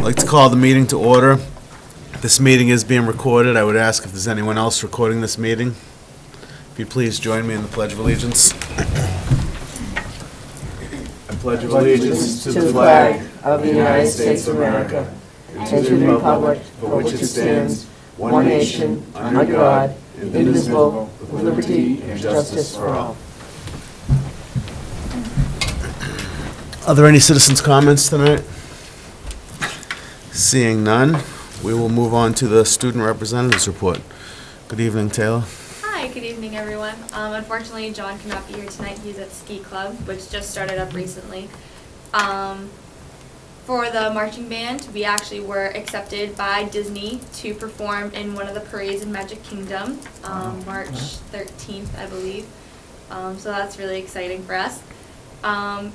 I'd like to call the meeting to order. This meeting is being recorded. I would ask if there's anyone else recording this meeting. If you'd please join me in the Pledge of Allegiance. I pledge allegiance to the flag of the United States of America and to the republic for which it stands, one nation, under God, indivisible, with liberty and justice for all. Are there any citizens' comments tonight? Seeing none, we will move on to the student representatives report. Good evening, Taylor. Hi, good evening, everyone. Unfortunately, John cannot be here tonight. He's at Ski Club, which just started up recently. For the marching band, we actually were accepted by Disney to perform in one of the parades in Magic Kingdom, March 13th, I believe. So that's really exciting for us.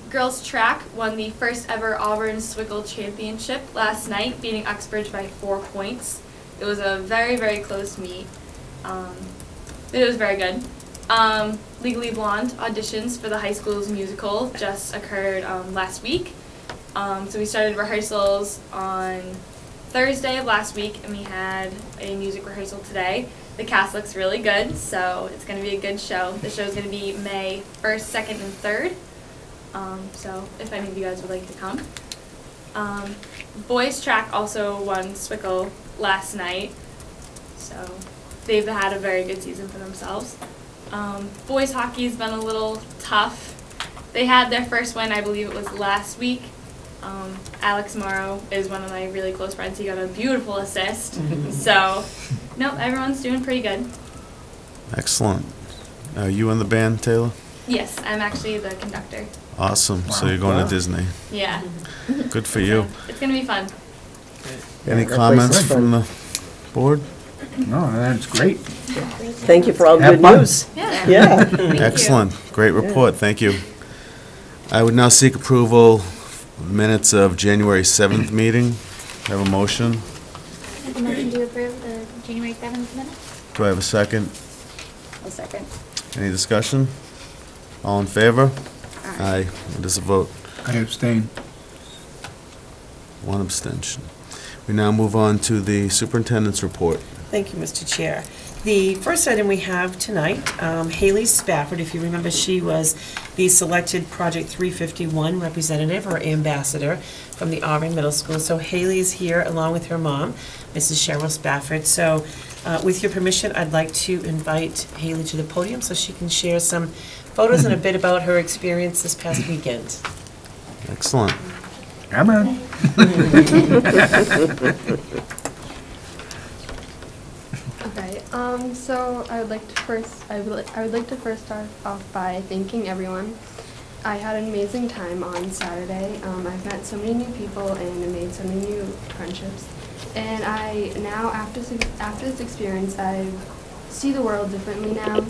Girls track won the first ever Auburn Swiggle Championship last night, beating Uxbridge by 4 points. It was a very, very close meet. It was very good. Legally Blonde auditions for the high school's musical just occurred last week. So we started rehearsals on Thursday of last week, and we had a music rehearsal today. The cast looks really good, so it's going to be a good show. The show is going to be May 1st, 2nd, and 3rd. So if any of you guys would like to come. Boys track also won Swiggle last night, so they've had a very good season for themselves. Boys hockey's been a little tough. They had their first win, I believe it was last week. Alex Morrow is one of my really close friends. He got a beautiful assist. So, no, everyone's doing pretty good. Excellent. You in the band, Taylor? Yes, I'm actually the conductor. Awesome. Wow. So you're going to Disney. Yeah. Good for you. It's going to be fun. Any comments from the board? No, that's great. Thank you for all the good news. Yeah. Excellent. Great report. Thank you. I would now seek approval of minutes of January 7th meeting. Have a motion. Make a motion to approve the January 7th minutes. Do I have a second? I'll second. Any discussion? All in favor? Aye. It is a vote. I abstain. One abstention. We now move on to the superintendent's report. Thank you, Mr. Chair. The first item we have tonight, Haley Spafford, if you remember, she was the selected Project 351 representative or ambassador from the Auburn Middle School. So Haley is here along with her mom, Mrs. Cheryl Spafford. So with your permission, I'd like to invite Haley to the podium so she can share some photos and a bit about her experience this past weekend. Excellent. Come on. Okay. So I would like to first start off by thanking everyone. I had an amazing time on Saturday. I've met so many new people and I made so many new friendships. And I now, after this experience, I see the world differently now.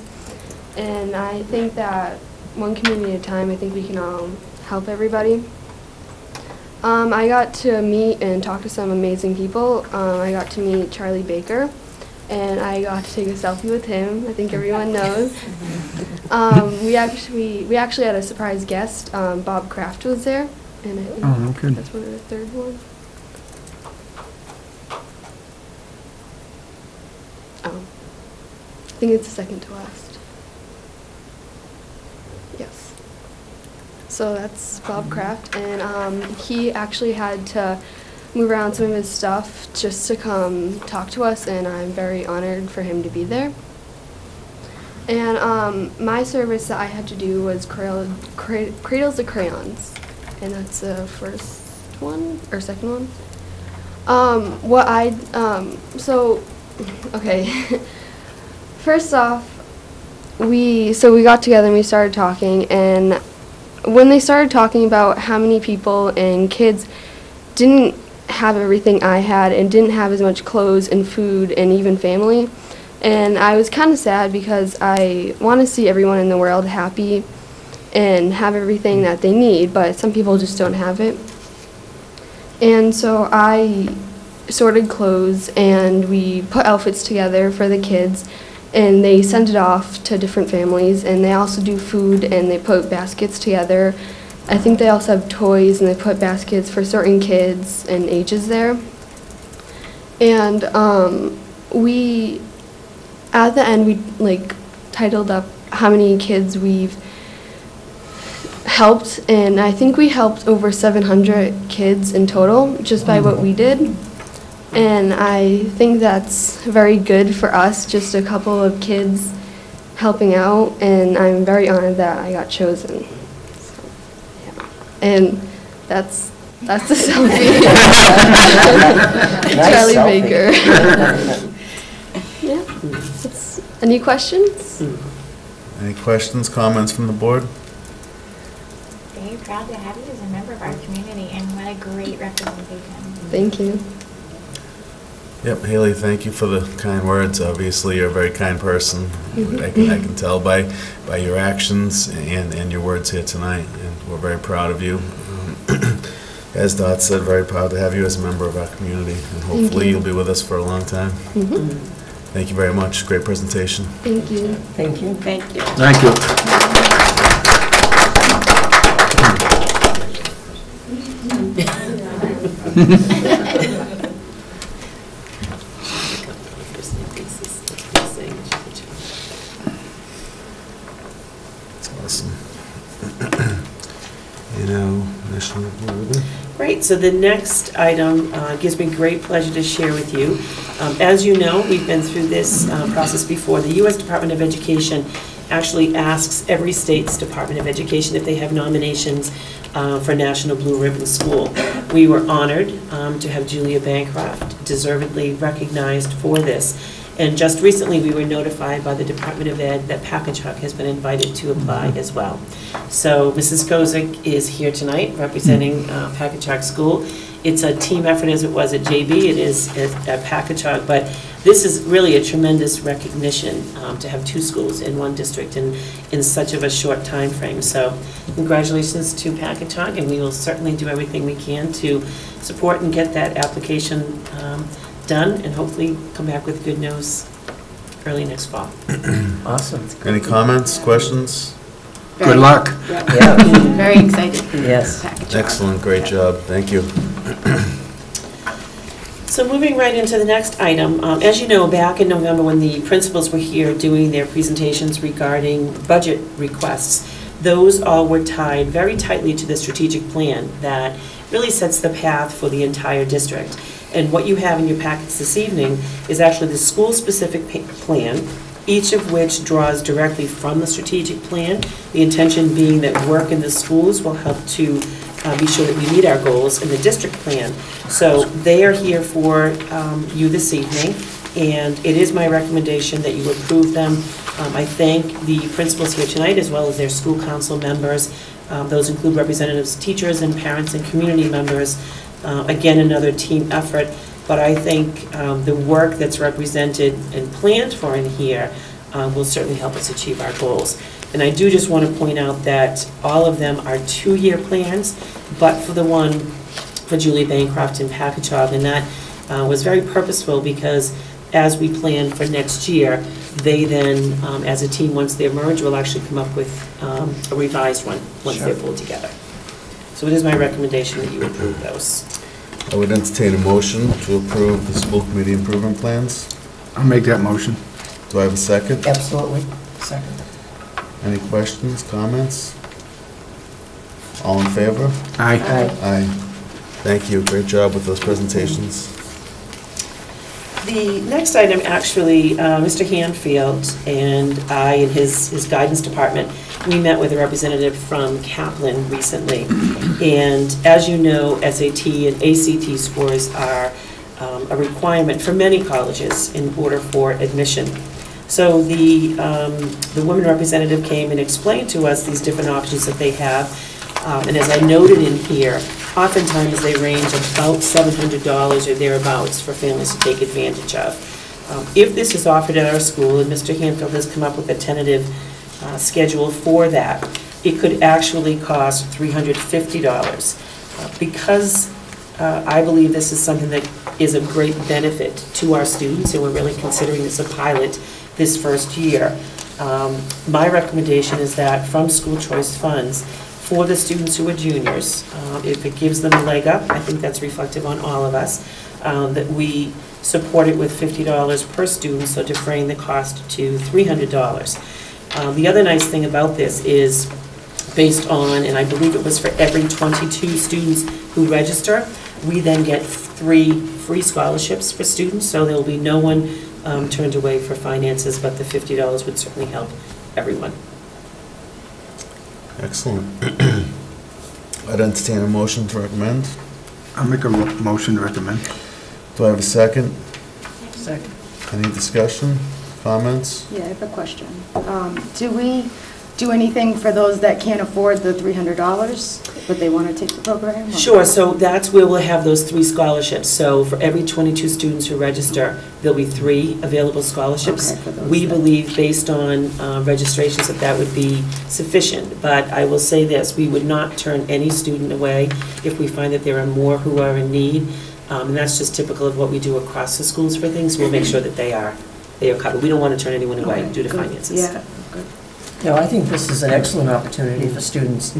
And I think that one community at a time, I think we can all help everybody. I got to meet and talk to some amazing people. I got to meet Charlie Baker, and I got to take a selfie with him. I think everyone knows. We actually had a surprise guest. Bob Kraft was there, and I think that's one of the third ones. I think it's the second to last. Yes. So that's Bob Kraft, and he actually had to move around some of his stuff just to come talk to us, and I'm very honored for him to be there. And my service that I had to do was Cradles of Crayons, and that's the first one, or second one. Okay. First off, we got together and we started talking, and when they started talking about how many people and kids didn't have everything I had and didn't have as much clothes and food and even family, and I was kind of sad because I want to see everyone in the world happy and have everything that they need, but some people just don't have it. And so I sorted clothes and we put outfits together for the kids, and they send it off to different families, and they also do food, and they put baskets together I think they also have toys, and they put baskets for certain kids and ages there. And we, at the end, we like titled up how many kids we've helped, and I think we helped over 700 kids in total just by what we did. And I think that's very good for us, just a couple of kids helping out, and I'm very honored that I got chosen. So, yeah. And that's the selfie. Nice Charlie selfie. Baker. Yeah. Any questions? Any questions, comments from the board? Very proud to have you as a member of our community, and what a great representation. Thank you. Yep, Haley, thank you for the kind words. Obviously, you're a very kind person. I can tell by your actions and your words here tonight, and we're very proud of you. As Dot said, very proud to have you as a member of our community, and hopefully you'll be with us for a long time. Thank you very much. Great presentation. Thank you. Thank you. Thank you. Thank you. That's awesome. National Blue Ribbon. Great, so the next item gives me great pleasure to share with you. As you know, we've been through this process before. The U.S. Department of Education actually asks every state's Department of Education if they have nominations for National Blue Ribbon School. We were honored to have Julia Bancroft deservedly recognized for this. And just recently, we were notified by the Department of Ed that Packagug has been invited to apply as well. So Mrs. Kozik is here tonight representing Packagug School. It's a team effort as it was at JB, it is at Packagug, but this is really a tremendous recognition to have two schools in one district in such of a short time frame. So congratulations to Packagug, and we will certainly do everything we can to support and get that application done, and hopefully come back with good news early next fall. Awesome. Any comments, questions? Good luck. Yeah. Very excited for Yes. the package. Excellent, great job. Thank you. So moving right into the next item, as you know, back in November when the principals were here doing their presentations regarding budget requests, those all were tied very tightly to the strategic plan that really sets the path for the entire district. And what you have in your packets this evening is actually the school-specific plan, each of which draws directly from the strategic plan, the intention being that work in the schools will help to be sure that we meet our goals in the district plan. So they are here for you this evening, and it is my recommendation that you approve them. I thank the principals here tonight as well as their school council members. Those include representatives, teachers, and parents and community members. Again, another team effort, but I think the work that's represented and planned for in here will certainly help us achieve our goals. And I do just want to point out that all of them are 2-year plans, but for the one for Julia Bancroft and Packagug, and that was very purposeful because as we plan for next year, they then, as a team, once they merge, will actually come up with a revised one once they're pulled together. So it is my recommendation that you approve those. I would entertain a motion to approve the school committee improvement plans. I'll make that motion. Do I have a second? Absolutely. Second. Any questions, comments? All in favor? Aye. Aye. Aye. Thank you, great job with those presentations. The next item, actually, Mr. Hanfield and I and his guidance department, we met with a representative from Kaplan recently. And as you know, SAT and ACT scores are a requirement for many colleges in order for admission. So the woman representative came and explained to us these different options that they have. And as I noted in here, oftentimes they range about $700 or thereabouts for families to take advantage of. If this is offered at our school, and Mr. Hanfield has come up with a tentative schedule for that, it could actually cost $350. Because I believe this is something that is of great benefit to our students, and we're really considering this a pilot this first year. My recommendation is that from school choice funds, for the students who are juniors. If it gives them a leg up, I think that's reflective on all of us, that we support it with $50 per student, so defraying the cost to $300. The other nice thing about this is based on, and I believe it was for every 22 students who register, we then get 3 free scholarships for students, so there will be no one turned away for finances, but the $50 would certainly help everyone. Excellent. I'd entertain a motion to recommend. I'll make a motion to recommend. Do I have a second? Second. Any discussion, comments? Yeah, I have a question. Do we do anything for those that can't afford the $300, but they want to take the program? or- Sure, so that's where we'll have those 3 scholarships. So for every 22 students who register, there'll be 3 available scholarships. Okay, for those We that- believe, based on registrations, that that would be sufficient. But I will say this, we would not turn any student away if we find that there are more who are in need. And that's just typical of what we do across the schools for things. We'll make sure that they are covered. We don't want to turn anyone away Okay, due to good. finances. Yeah, good. No, I think this is an excellent opportunity for students.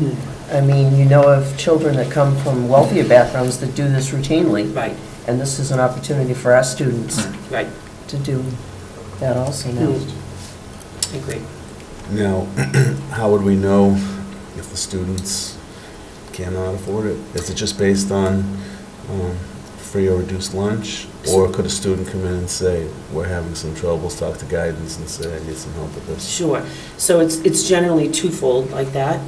I mean, you know of children that come from wealthier backgrounds that do this routinely, Right, and this is an opportunity for our students right, to do that also now. I agree. Now, how would we know if the students cannot afford it? Is it just based on free or reduced lunch? Or could a student come in and say, we're having some troubles, talk to guidance and say, I need some help with this? Sure. So it's generally twofold like that.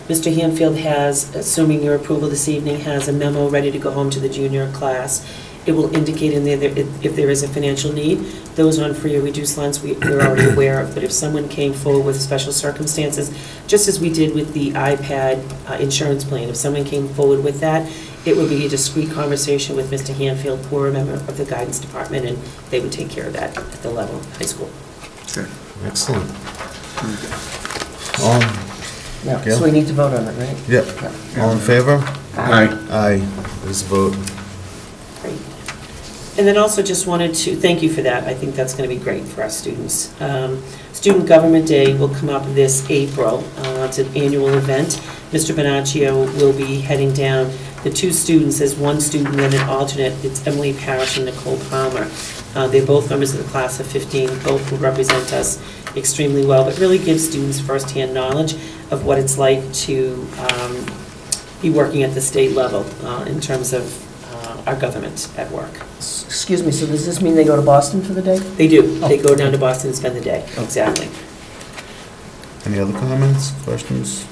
Mr. Hanfield has, assuming your approval this evening, has a memo ready to go home to the junior class. It will indicate in there that if there is a financial need. Those on free or reduced lunch we're already aware of, but if someone came forward with special circumstances, just as we did with the iPad insurance plan, if someone came forward with that, it would be a discreet conversation with Mr. Hanfield, who are a member of the guidance department, and they would take care of that at the level of high school. Okay. Excellent. Yeah, Gail? so we need to vote on it, right? Yep. Yeah. All in favor? Aye. Aye. There's a vote. Great. And then also just wanted to thank you for that. I think that's going to be great for our students. Student Government Day will come up this April. It's an annual event. Mr. Bonaccio will be heading down. The 2 students, there's 1 student and then an alternate. It's Emily Parrish and Nicole Palmer. They're both members of the class of 15. Both will represent us extremely well, but really give students firsthand knowledge of what it's like to be working at the state level in terms of our government at work. Excuse me, so does this mean they go to Boston for the day? They do. They go down to Boston and spend the day. Exactly. Any other comments, questions?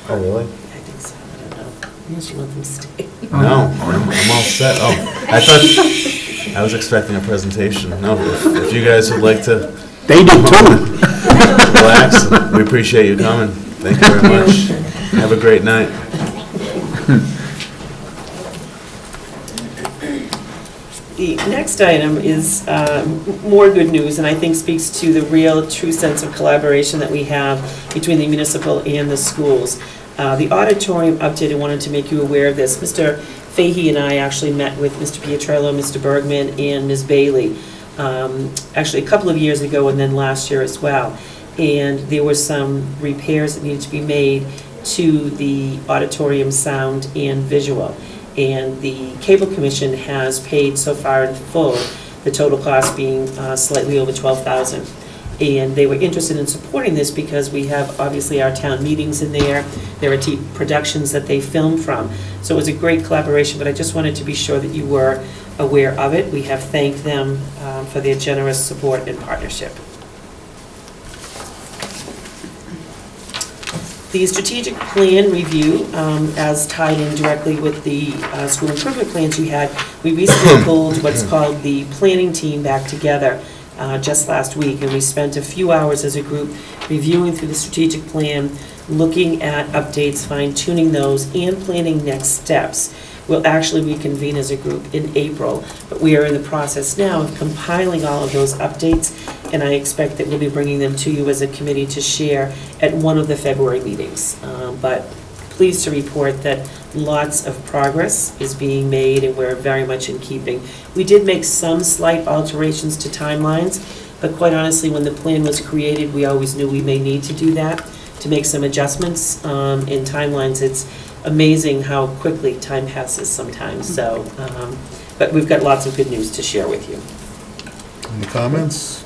Oh, really? I think so. I don't know. Yes, you want them to stay. No, I'm all set. Oh, I thought, I was expecting a presentation. No, if you guys would like to They do too. relax, we appreciate you coming. Thank you very much. Have a great night. The next item is more good news, and I think speaks to the real, true sense of collaboration that we have between the municipal and the schools. The auditorium update, I wanted to make you aware of this. Mr. Fahey and I actually met with Mr. Pietrello, Mr. Bergman, and Ms. Bailey, actually a couple of years ago and then last year as well. And there were some repairs that needed to be made to the auditorium sound and visual. And the Cable Commission has paid so far in full, the total cost being slightly over $12,000. And they were interested in supporting this because we have obviously our town meetings in there. There are productions that they film from. So it was a great collaboration, but I just wanted to be sure that you were aware of it. We have thanked them for their generous support and partnership. The strategic plan review, as tied in directly with the school improvement plans you had, we recently pulled what's called the planning team back together just last week, and we spent a few hours as a group reviewing through the strategic plan, looking at updates, fine-tuning those, and planning next steps. We'll actually reconvene as a group in April, but we are in the process now of compiling all of those updates, and I expect that we'll be bringing them to you as a committee to share at one of the February meetings. But pleased to report that lots of progress is being made, and we're very much in keeping. We did make some slight alterations to timelines, but quite honestly, when the plan was created, we always knew we may need to do that, to make some adjustments in timelines. It's amazing how quickly time passes sometimes, so, but we've got lots of good news to share with you. Any comments?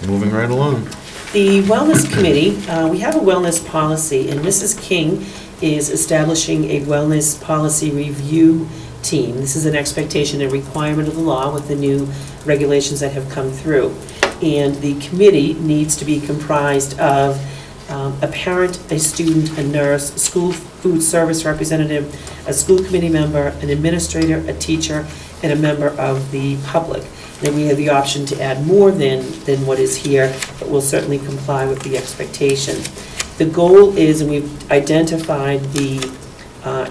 Moving right along. The Wellness Committee, we have a wellness policy, and Mrs. King is establishing a wellness policy review team. This is an expectation and requirement of the law with the new regulations that have come through. And the committee needs to be comprised of a parent, a student, a nurse, a school food service representative, a school committee member, an administrator, a teacher, and a member of the public. Then we have the option to add more than what is here, but we'll certainly comply with the expectation. The goal is, and we've identified the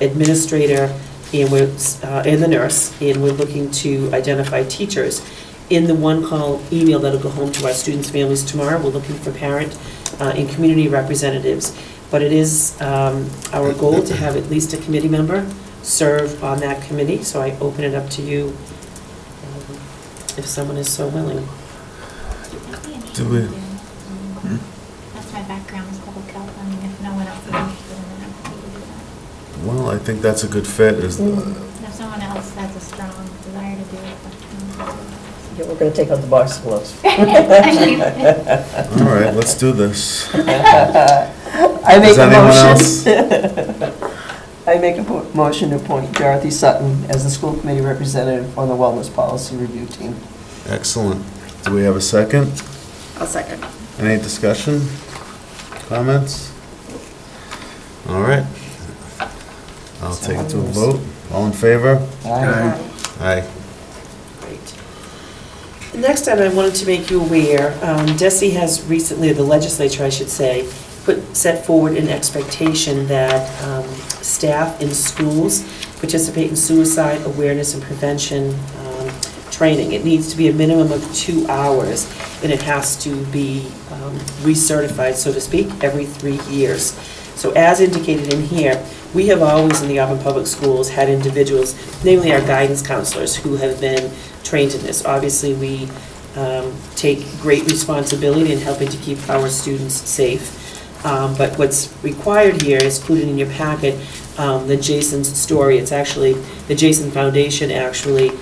administrator and the nurse, and we're looking to identify teachers. In the one-call email that'll go home to our students' families tomorrow, we're looking for parent and community representatives. But it is our goal to have at least a committee member serve on that committee, so I open it up to you if someone is so willing. Do we? That's my background, is public health. I mean, if no one else is interested in it, I'm happy to do that. Well, I think that's a good fit. Is And if someone else has a strong desire to do it, Yeah, we're going to take out the box gloves. all right, let's do this. I make Does a anyone motion. else? I make a motion to appoint Dorothy Sutton as the school committee representative on the Wellness Policy Review Team. Excellent. Do we have a second? I'll second. Any discussion? Comments? All right. I'll take it to a vote. All in favor? Aye. Aye. Great. The next item I wanted to make you aware, DESE has recently, the legislature I should say, set forward an expectation that staff in schools participate in suicide awareness and prevention training. It needs to be a minimum of 2 hours, and it has to be recertified, so to speak, every 3 years. So as indicated in here, we have always in the Auburn Public Schools had individuals, namely our guidance counselors, who have been trained in this. Obviously, we take great responsibility in helping to keep our students safe. But what's required here is included in your packet, the Jason's story. It's actually, the Jason Foundation actually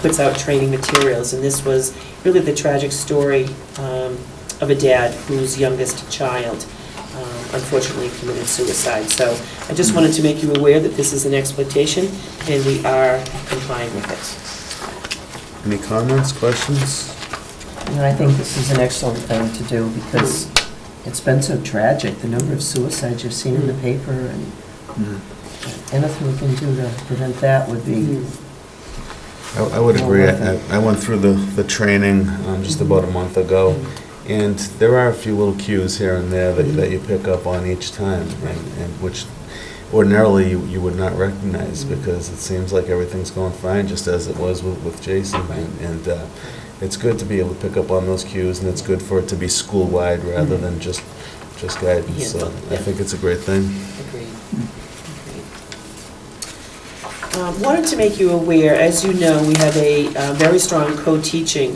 puts out training materials, and this was really the tragic story of a dad whose youngest child unfortunately committed suicide. So I just wanted to make you aware that this is an exploitation, and we are complying with it. Any comments, questions? And I think this is an excellent thing to do because it's been so tragic, the number of suicides you've seen in the paper, and anything we can do to prevent that would be... I would agree. I went through the training just about a month ago, and there are a few little cues here and there that you pick up on each time, and which ordinarily you would not recognize because it seems like everything's going fine, just as it was with Jason. And it's good to be able to pick up on those cues, and it's good for it to be school-wide rather than just guidance. So I think it's a great thing. Agreed. Wanted to make you aware, as you know, we have a very strong co-teaching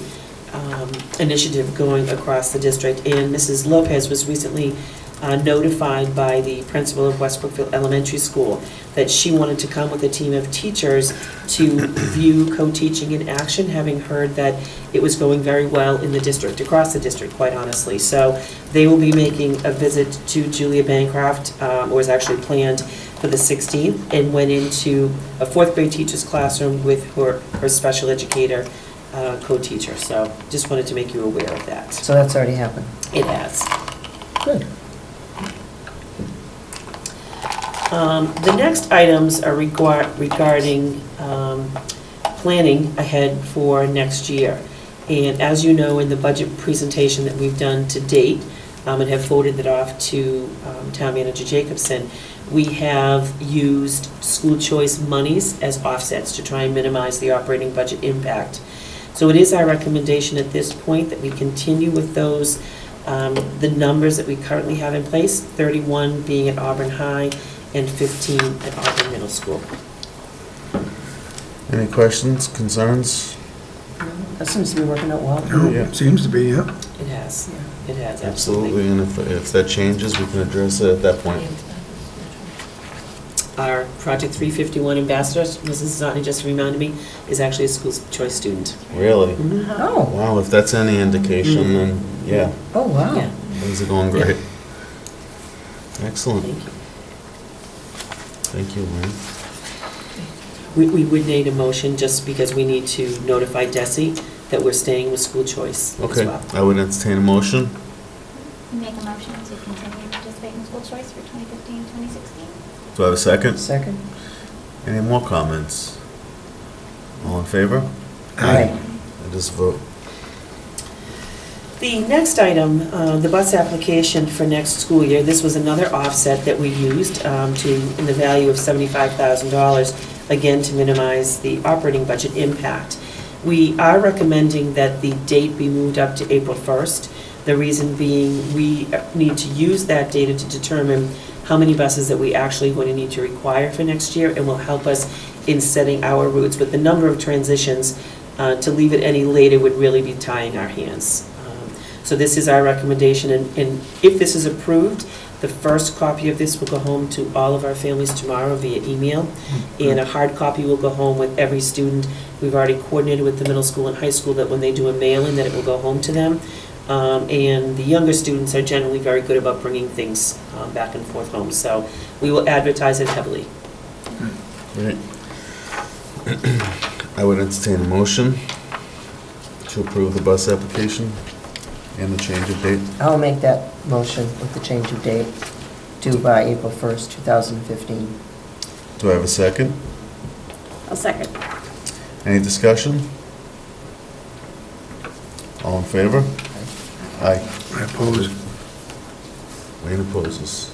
initiative going across the district, and Mrs. Lopez was recently notified by the principal of West Brookfield Elementary School that she wanted to come with a team of teachers to view co-teaching in action, having heard that it was going very well in the district, across the district, quite honestly. So they will be making a visit to Julia Bancroft, or was actually planned for the 16th, and went into a 4th grade teacher's classroom with her special educator co-teacher. So just wanted to make you aware of that. So that's already happened. It has. Good. The next items are regarding planning ahead for next year. And as you know, in the budget presentation that we've done to date, and have forwarded that off to Town Manager Jacobson, we have used school choice monies as offsets to try and minimize the operating budget impact. So it is our recommendation at this point that we continue with those, the numbers that we currently have in place, 31 being at Auburn High and 15 at Auburn Middle School. Any questions, concerns? That seems to be working out well. No, Yeah. seems to be, yeah. It has, it has, Absolutely, absolutely. and if that changes, we can address it at that point. Our Project 351 ambassador, Mrs. Zotny just reminded me, is actually a school choice student. Really? Oh, Wow, if that's any indication, then, yeah, oh, wow. Yeah, things are going great. Excellent. thank you. Thank you, Lynn. We would need a motion just because we need to notify Desi that we're staying with school choice as Okay, well. I would entertain a motion. Make a motion to continue to participate in school choice for 2015-2016. Do I have a second? Second? Any more comments? All in favor? Aye. I just vote. The next item, the bus application for next school year, this was another offset that we used in the value of $75,000, again, to minimize the operating budget impact. We are recommending that the date be moved up to April 1st. The reason being, we need to use that data to determine how many buses that we actually going to need to require for next year, and will help us in setting our routes. But the number of transitions, to leave it any later would really be tying our hands. So this is our recommendation, and if this is approved, the first copy of this will go home to all of our families tomorrow via email, and a hard copy will go home with every student. We've already coordinated with the middle school and high school that when they do a mail-in, that it will go home to them. And the younger students are generally very good about bringing things back and forth home. So we will advertise it heavily. Great. I would entertain a motion to approve the bus application and the change of date. I'll make that motion with the change of date due by April 1st, 2015. Do I have a second? I'll second. Any discussion? All in favor? Aye. I oppose. Wayne opposes.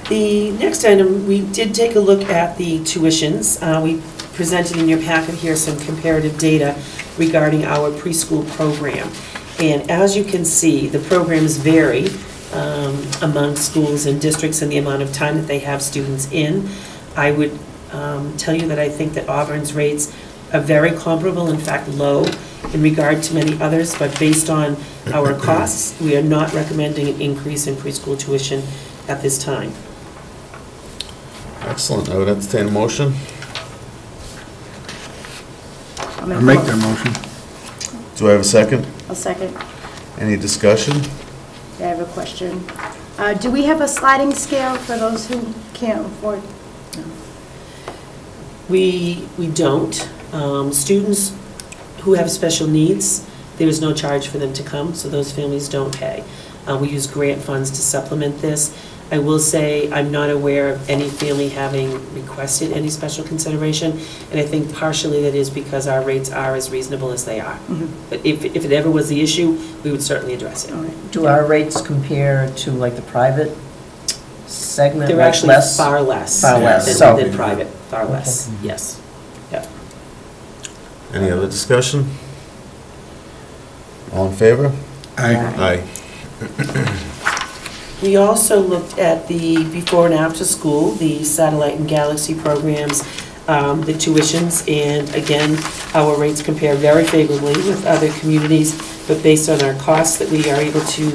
The next item, we did take a look at the tuitions. We presented in your packet here some comparative data regarding our preschool program. And as you can see, the programs vary among schools and districts and the amount of time that they have students in. I would tell you that I think that Auburn's rates are very comparable, in fact low, in regard to many others, but based on our costs, we are not recommending an increase in preschool tuition at this time. Excellent. I would entertain a motion. I'll make that motion. Do I have a second? I'll second. Any discussion? I have a question. Do we have a sliding scale for those who can't afford? No. We don't. Students who have special needs, there is no charge for them to come, so those families don't pay. We use grant funds to supplement this. I will say I'm not aware of any family having requested any special consideration, and I think partially that is because our rates are as reasonable as they are. But if it ever was the issue, we would certainly address it. All right. Do our rates compare to like the private segment? They're like actually less? far less Far less, so- than private, far less, Okay. yes. Yep. Any other discussion? All in favor? Aye. Aye. We also looked at the before and after school, the Satellite and Galaxy programs, the tuitions, and again, our rates compare very favorably with other communities, but based on our costs that we are able to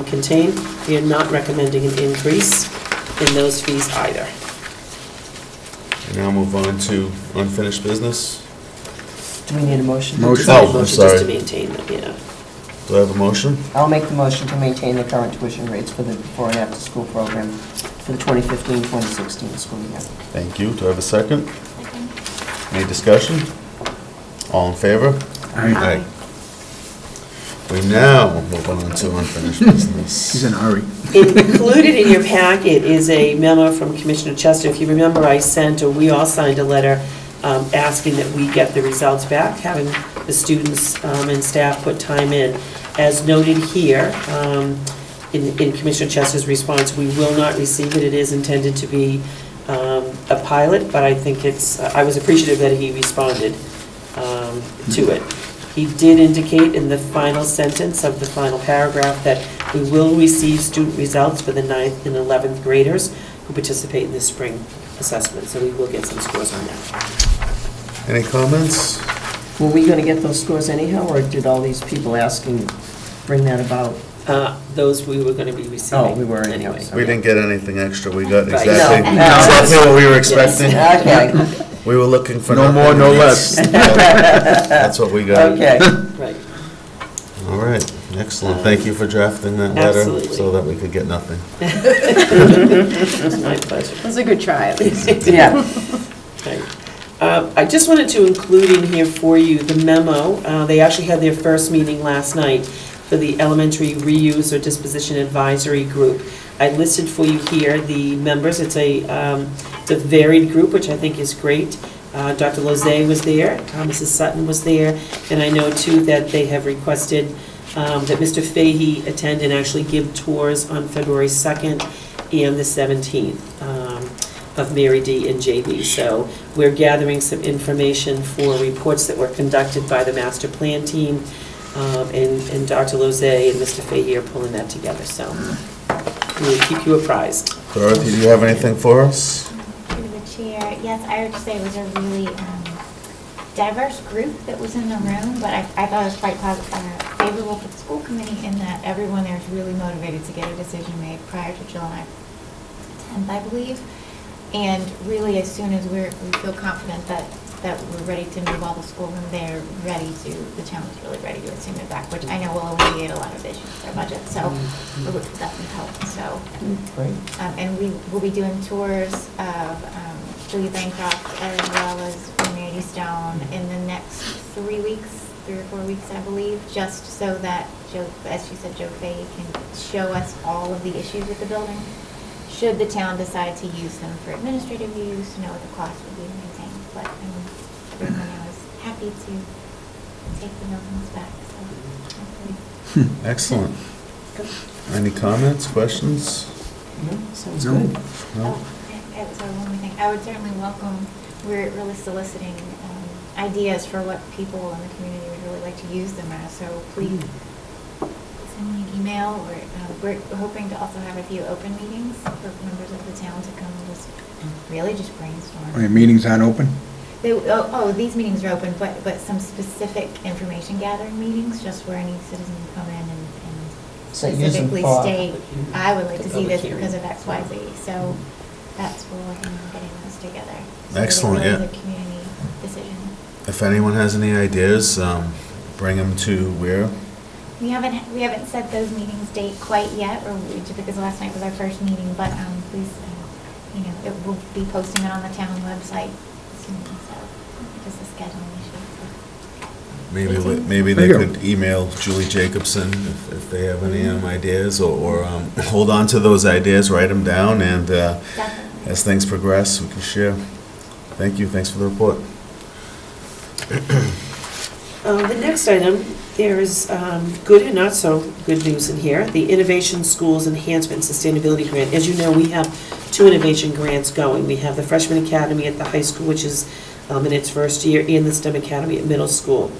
contain, we are not recommending an increase in those fees either. And now move on to unfinished business. Do we need a motion? Motion. Oh, I'm Motion just to sorry. maintain them, yeah. Do I have a motion? I'll make the motion to maintain the current tuition rates for the before and after school program for the 2015-2016 school year. Thank you. Do I have a second? Second. Any discussion? All in favor? Aye. We now move on to unfinished business. He's in a hurry. Included in your packet is a memo from Commissioner Chester. If you remember, we all signed a letter asking that we get the results back, having the students and staff put time in. As noted here, in Commissioner Chester's response, we will not receive it. It is intended to be a pilot, but I think I was appreciative that he responded to it. He did indicate in the final sentence of the final paragraph that We will receive student results for the 9th and 11th graders who participate in this spring assessment, so we will get some scores on that. Any comments? Were we gonna get those scores anyhow, or did all these people asking bring that about? Those we were going to be receiving. Oh, we were anyhow, anyway. so- We didn't get anything extra. We got Right. exactly, No. exactly what we were expecting. Okay, We were looking for No nothing more, no and less. That's what we got. okay. Right. All right, excellent. Thank you for drafting that letter Absolutely. so that we could get nothing. It's my pleasure. That's a good try, at least. Yeah. Right. I just wanted to include in here for you the memo. They actually had their first meeting last night for the Elementary Reuse or Disposition Advisory Group. I listed for you here the members. It's a varied group, which I think is great. Dr. Lozay was there, Mrs. Sutton was there, and I know too that they have requested that Mr. Fahey attend and actually give tours on February 2nd and the 17th of Mary D. and JB. So we're gathering some information for reports that were conducted by the master plan team, and Dr. Lozay and Mr. Fahey are pulling that together, so we'll keep you apprised. Dorothy, do you have anything for us? Through the chair, yes, I would just say it was a really diverse group that was in the room, but I thought it was quite favorable for the school committee in that everyone there is really motivated to get a decision made prior to July 10th, I believe. And really, as soon as we feel confident that we're ready to move all the school room, they're ready to, the town is really ready to assume it back, which I know will alleviate a lot of issues with our budget, so, which will definitely help, so. Great. And we will be doing tours of Julia Bancroft as well as Mary Stone in the next 3 weeks, 3 or 4 weeks, I believe, just so that Joe, as she said, Joe Fahey can show us all of the issues with the building. Should the town decide to use them for administrative use, to know what the cost would be to maintain. But everyone I was happy to take the buildings back. So hopefully. Excellent. Any comments, questions? Sounds No. good. No? So one more thing, I would certainly welcome, we're really soliciting ideas for what people in the community would really like to use them as, so please send me an email, or we're hoping to also have a few open meetings for members of the town to come and just really just brainstorm. Your meetings aren't open? These meetings are open, but some specific information gathering meetings, just where any citizen can come in and So use them specifically for- state, I would like to see this Public hearing. because of X, Y, Z. So that's what we're working on, getting those together. So that it Excellent, really is yeah. a community decision. If anyone has any ideas, bring them to where? We haven't set those meetings date quite yet, just because last night was our first meeting, but please, it will be posting it on the town website soon, so just a scheduling issue. Maybe they Thank you. could email Julie Jacobson if they have any ideas, or hold on to those ideas, write them down, and Definitely. as things progress, we can share. Thank you, thanks for the report. The next item, there is good and not so good news in here. The Innovation Schools Enhancement and Sustainability Grant. As you know, we have 2 innovation grants going. We have the Freshman Academy at the high school, which is in its first year, and the STEM Academy at middle school.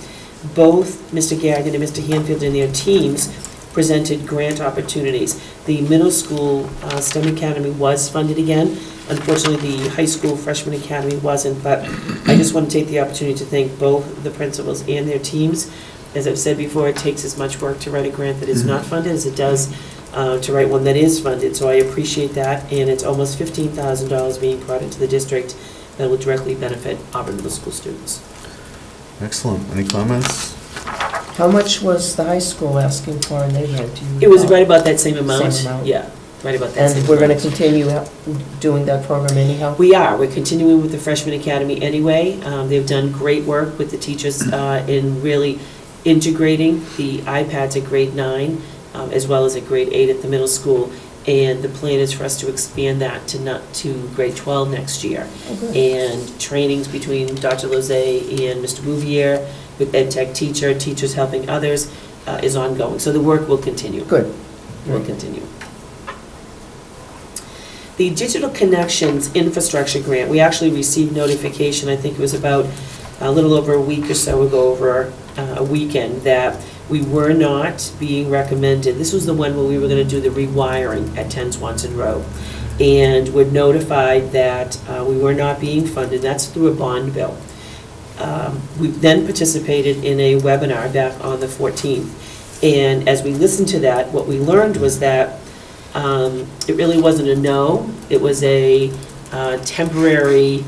Both Mr. Gagnon and Mr. Hanfield and their teams presented grant opportunities. The middle school STEM Academy was funded again. Unfortunately, the high school Freshman Academy wasn't, but I just want to take the opportunity to thank both the principals and their teams. As I've said before, it takes as much work to write a grant that is not funded as it does to write one that is funded, so I appreciate that, and it's almost $15,000 being brought into the district that will directly benefit Auburn Middle School students. Excellent. Any comments? How much was the high school asking for in their rent? Do you It was recall? right about that same amount. Same amount? Yeah, right about that same And we're going to amount. continue doing that program anyhow? We're continuing with the Freshman Academy anyway. They've done great work with the teachers in really integrating the iPads at grade 9, as well as at grade 8 at the middle school. And the plan is for us to expand that to grade 12 next year. Oh, good. And trainings between Dr. Lozay and Mr. Bouvier with Ed Tech teachers helping others is ongoing. So the work will continue. Good. Will continue. The Digital Connections Infrastructure Grant, we actually received notification, I think it was about a little over a week or so ago, over a weekend, that We were not being recommended, this was the one where we were going to do the rewiring at 10 Swanson Road. And we're notified that we were not being funded, that's through a bond bill. We then participated in a webinar back on the 14th. And as we listened to that, what we learned was that it really wasn't a no, it was a temporary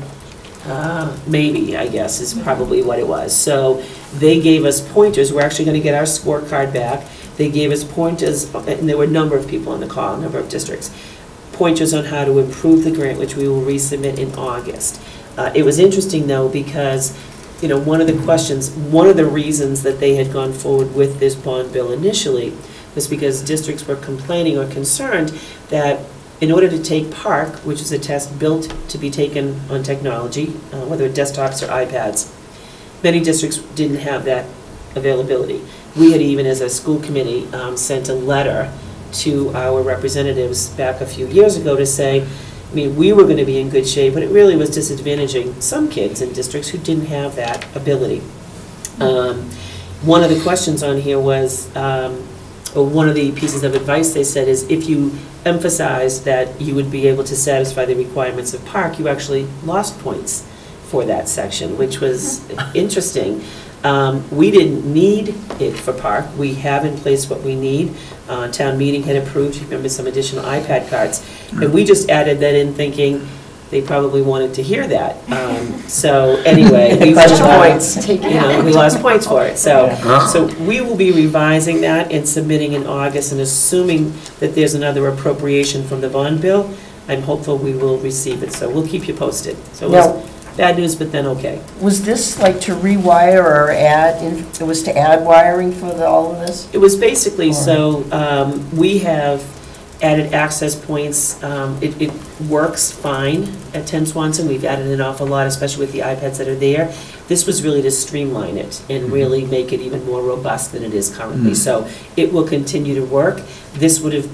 maybe, I guess, is probably what it was. So they gave us pointers. We're actually going to get our scorecard back. They gave us pointers, and there were a number of people on the call, a number of districts, pointers on how to improve the grant, which we will resubmit in August. It was interesting, though, because one of the questions, one of the reasons that they had gone forward with this bond bill initially was because districts were complaining or concerned that in order to take PARC, which is a test built to be taken on technology, whether desktops or iPads, many districts didn't have that availability. We had even, as a school committee, sent a letter to our representatives back a few years ago to say, we were going to be in good shape, but it really was disadvantaging some kids in districts who didn't have that ability. One of the questions on here was, or one of the pieces of advice they said is, if you emphasize that you would be able to satisfy the requirements of PARC, you actually lost points for that section, which was interesting. We didn't need it for PARC. We have in place what we need. Town meeting had approved, remember, some additional iPad cards. And we just added that in thinking they probably wanted to hear that. So anyway, we lost points. We lost points for it. So we will be revising that and submitting in August, and assuming that there's another appropriation from the bond bill, I'm hopeful we will receive it. So we'll keep you posted. So it was bad news, but then okay. Was this like to rewire or add, it was to add wiring for all of this? It was basically, so we have added access points. It works fine at 10 Swanson. We've added an awful lot, especially with the iPads that are there. This was really to streamline it and really make it even more robust than it is currently. So it will continue to work. This would have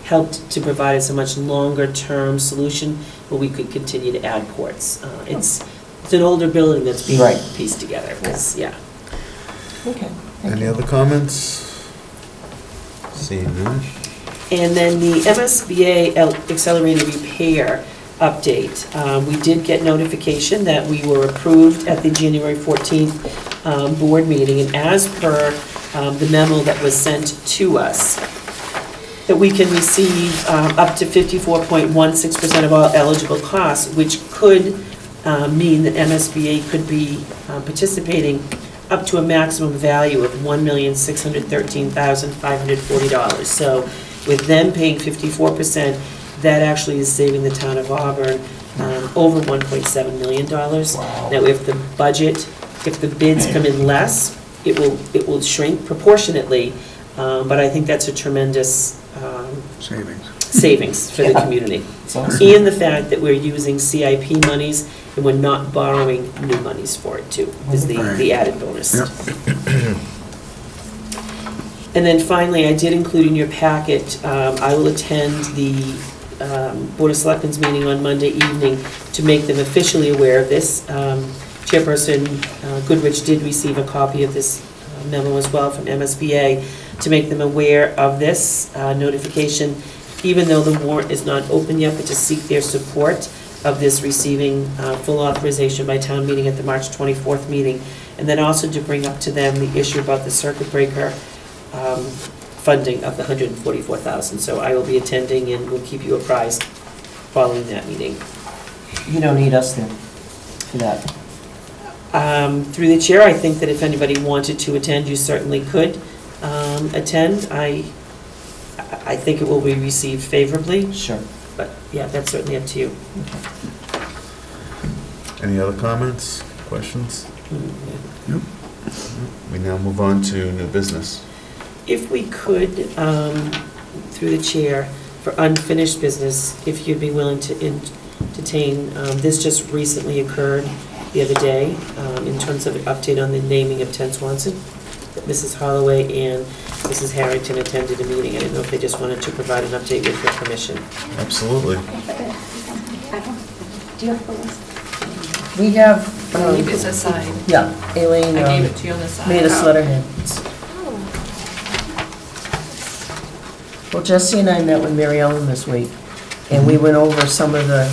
helped to provide us a much longer-term solution where we could continue to add ports. It's an older building that's being pieced together. Yeah. Okay. Any other comments? Seeing none. And then the MSBA accelerated repair update. We did get notification that we were approved at the January 14th board meeting, and as per the memo that was sent to us, that we can receive up to 54.16% of all eligible costs, which could mean that MSBA could be participating up to a maximum value of $1,613,540. So with them paying 54%, that actually is saving the town of Auburn over $1.7 million. Wow. Now, if the bids come in less, it will shrink proportionately, but I think that's a tremendous savings for the community. Awesome. And the fact that we're using CIP monies and we're not borrowing new monies for it too, is the added bonus. Yep. And then finally, I did include in your packet, I will attend the Board of Selectmen's meeting on Monday evening to make them officially aware of this. Chairperson Goodrich did receive a copy of this memo as well from MSBA to make them aware of this notification, even though the warrant is not open yet, but to seek their support of this receiving full authorization by town meeting at the March 24th meeting, and then also to bring up to them the issue about the circuit breaker funding of the $144,000. So I will be attending and will keep you apprised following that meeting. You don't need us then for that? Through the chair, I think that if anybody wanted to attend, you certainly could attend. I think it will be received favorably. Sure. But yeah, that's certainly up to you. Any other comments, questions? Nope. We now move on to new business. If we could, through the chair, for unfinished business, if you'd be willing to entertain, this just recently occurred the other day, in terms of an update on the naming of 10 Swanson. Mrs. Holloway and Mrs. Harrington attended a meeting. I didn't know if they just wanted to provide an update with your permission. Absolutely. Do you have the list? We have, It's a sign. yeah, Elaine I gave it to you on the side. made us letterhead. Well, Jesse and I met with Mary Ellen this week, and we went over some of the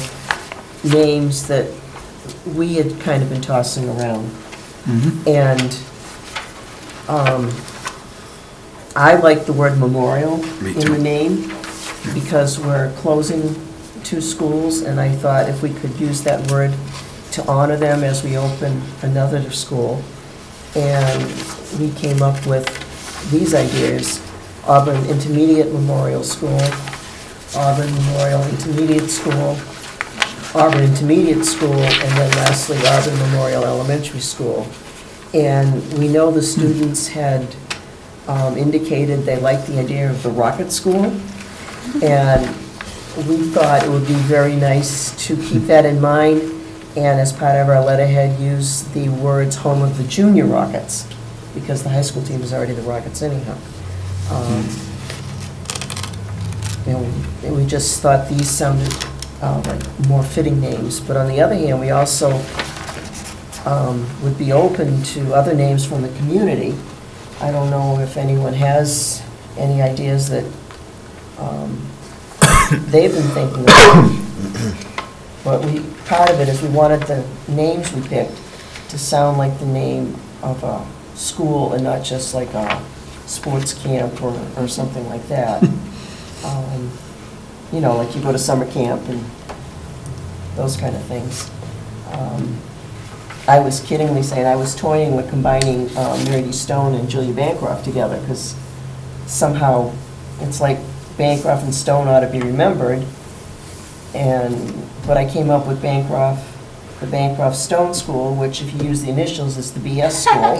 names that we had kind of been tossing around. And I like the word memorial Me in too. the name, because we're closing 2 schools, and I thought if we could use that word to honor them as we open another school. And we came up with these ideas: Auburn Intermediate Memorial School, Auburn Memorial Intermediate School, Auburn Intermediate School, and then lastly, Auburn Memorial Elementary School. And we know the students had indicated they liked the idea of the rocket school, and we thought it would be very nice to keep that in mind, and as part of our letterhead, use the words "home of the junior Rockets," because the high school team is already the Rockets anyhow. And we just thought these sounded like more fitting names. But on the other hand, we also would be open to other names from the community. I don't know if anyone has any ideas that they've been thinking about. But part of it is we wanted the names we picked to sound like the name of a school and not just like a sports camp or something like that. You know, like you go to summer camp and those kind of things. I was kiddingly saying, I was toying with combining Mary D. Stone and Julia Bancroft together, because somehow it's like Bancroft and Stone ought to be remembered. But I came up with Bancroft, the Bancroft Stone School, which if you use the initials is the BS school.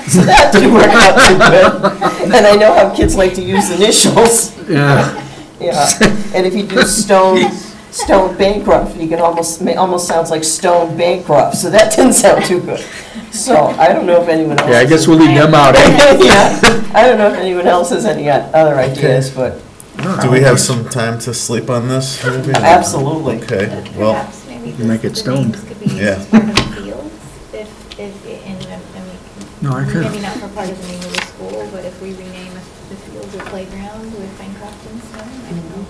So that didn't work out too good. And I know how kids like to use initials. Yeah. Yeah, and if you do Stone Bancroft, you can almost sounds like Stone Bancroft, so that didn't sound too good. So I don't know if anyone else. Yeah, I guess we'll leave them out. Yeah, I don't know if anyone else has any other ideas, but Do we have some time to sleep on this? Maybe? absolutely. Okay, well, Perhaps maybe Make it the stoned. names could be used Yeah. as part of the fields, No, I could. maybe not for part of the name of the school, but if we rename the fields or playground with Bancroft and Stone, I don't know.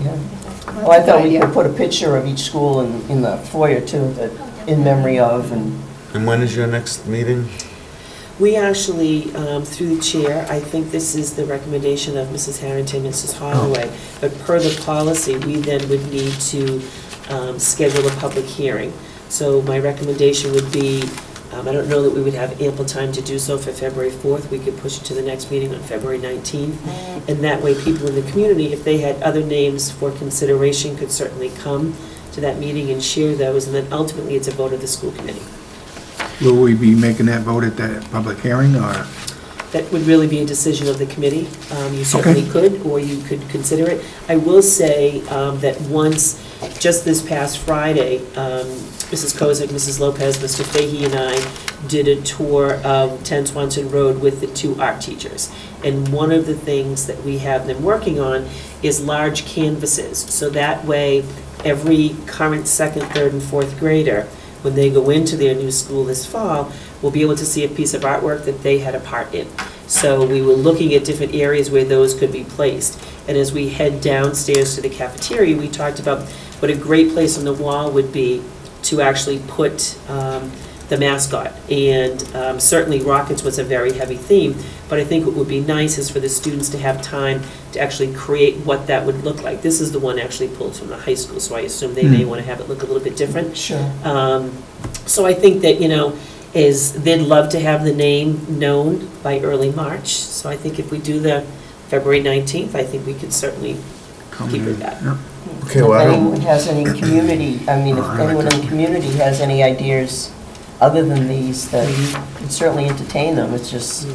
Yeah. if that's- Well, I thought we could put a picture of each school in the foyer too, that in memory of, and and when is your next meeting? We actually, through the chair, I think this is the recommendation of Mrs. Harrington, Mrs. Holloway, but per the policy, we then would need to schedule a public hearing. So my recommendation would be, I don't know that we would have ample time to do so for February 4th. We could push it to the next meeting on February 19th. And that way, people in the community, if they had other names for consideration, could certainly come to that meeting and share those. And then ultimately, it's a vote of the school committee. Will we be making that vote at that public hearing, or? That would really be a decision of the committee. You certainly could, or you could consider it. I will say that once, just this past Friday, Mrs. Kozik, Mrs. Lopez, Mr. Fahey, and I did a tour of 10 Swanton Road with the 2 art teachers. And one of the things that we have them working on is large canvases. So that way, every current 2nd, 3rd, and 4th grader, when they go into their new school this fall, will be able to see a piece of artwork that they had a part in. So we were looking at different areas where those could be placed. And as we head downstairs to the cafeteria, we talked about what a great place on the wall would be to actually put the mascot. And certainly Rockets was a very heavy theme, but I think what would be nice is for the students to have time to actually create what that would look like. This is the one actually pulled from the high school, so I assume they may want to have it look a little bit different. sure. So I think that, they'd love to have the name known by early March. So I think if we do the February 19th, I think we could certainly keep with that. Yeah. Okay, well, I If don't, anyone has any community, if I like anyone that. in the community has any ideas other than these, that could certainly entertain them. It's just,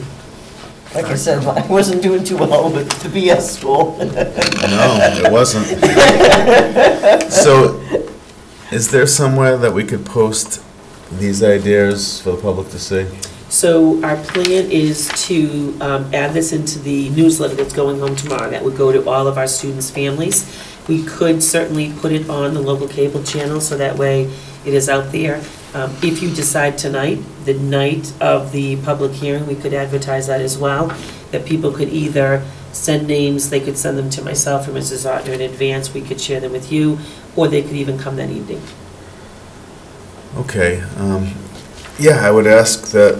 like I said, I wasn't doing too well with the BS school. no, it wasn't. So, is there somewhere that we could post these ideas for the public to see? So our plan is to add this into the newsletter that's going home tomorrow. That would go to all of our students' families. We could certainly put it on the local cable channel, so that way it is out there. If you decide tonight, the night of the public hearing, we could advertise that as well, that people could either send names, they could send them to myself or Mrs. Zotner in advance, we could share them with you, or they could even come that evening. Okay, yeah, I would ask that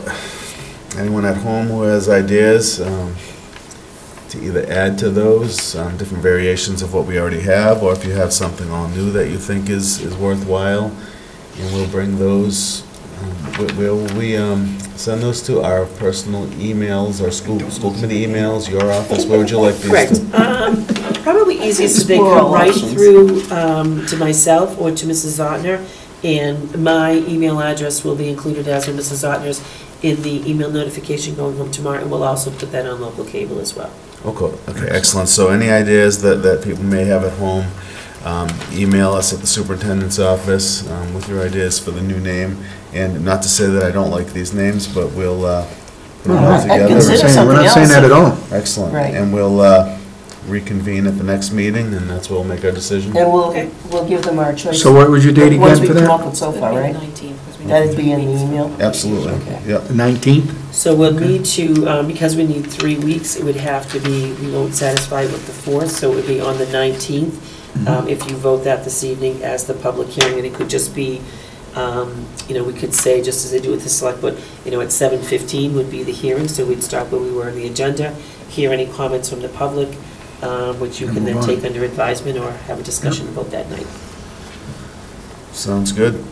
anyone at home who has ideas to either add to those, different variations of what we already have, or if you have something all new that you think is worthwhile, and we'll bring those, will we send those to our personal emails, our school committee emails, your office? Where would you like these Correct. to? Probably easiest if they come right through to myself or to Mrs. Zotner, and my email address will be included as with Mrs. Zotner's in the email notification going home tomorrow, and we'll also put that on local cable as well. Okay, excellent. So any ideas that people may have at home, email us at the superintendent's office with your ideas for the new name. And not to say that I don't like these names, but we'll put them all together. We're not saying that at all. Excellent. Right. And we'll reconvene at the next meeting, and that's where we'll make our decision. And Okay. we'll give them our choice. So what was your date Once again we for come that? up with so far, right? That'd be in the email? Absolutely. Okay. Yep. The 19th? So we'll need to, because we need 3 weeks, it would have to be, we won't satisfy with the 4th, so it would be on the 19th. If you vote that this evening as the public hearing, and it could just be, we could say, just as they do with the select board, at 7:15 would be the hearing, so we'd start where we were on the agenda, hear any comments from the public, which you can then take under advisement or have a discussion about that night. Sounds good.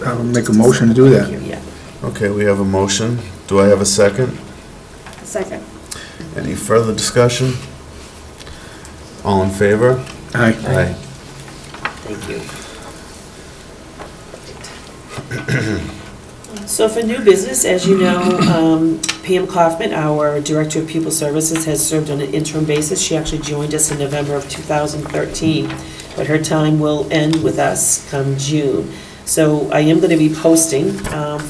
I'll make a motion to do that. Yeah. Okay, we have a motion. Do I have a second? Second. Any further discussion? All in favor? Aye. Aye. Thank you. So for new business, as you know, Pam Kaufman, our Director of Pupil Services, has served on an interim basis. She actually joined us in November of 2013, but her time will end with us come June. So I am going to be posting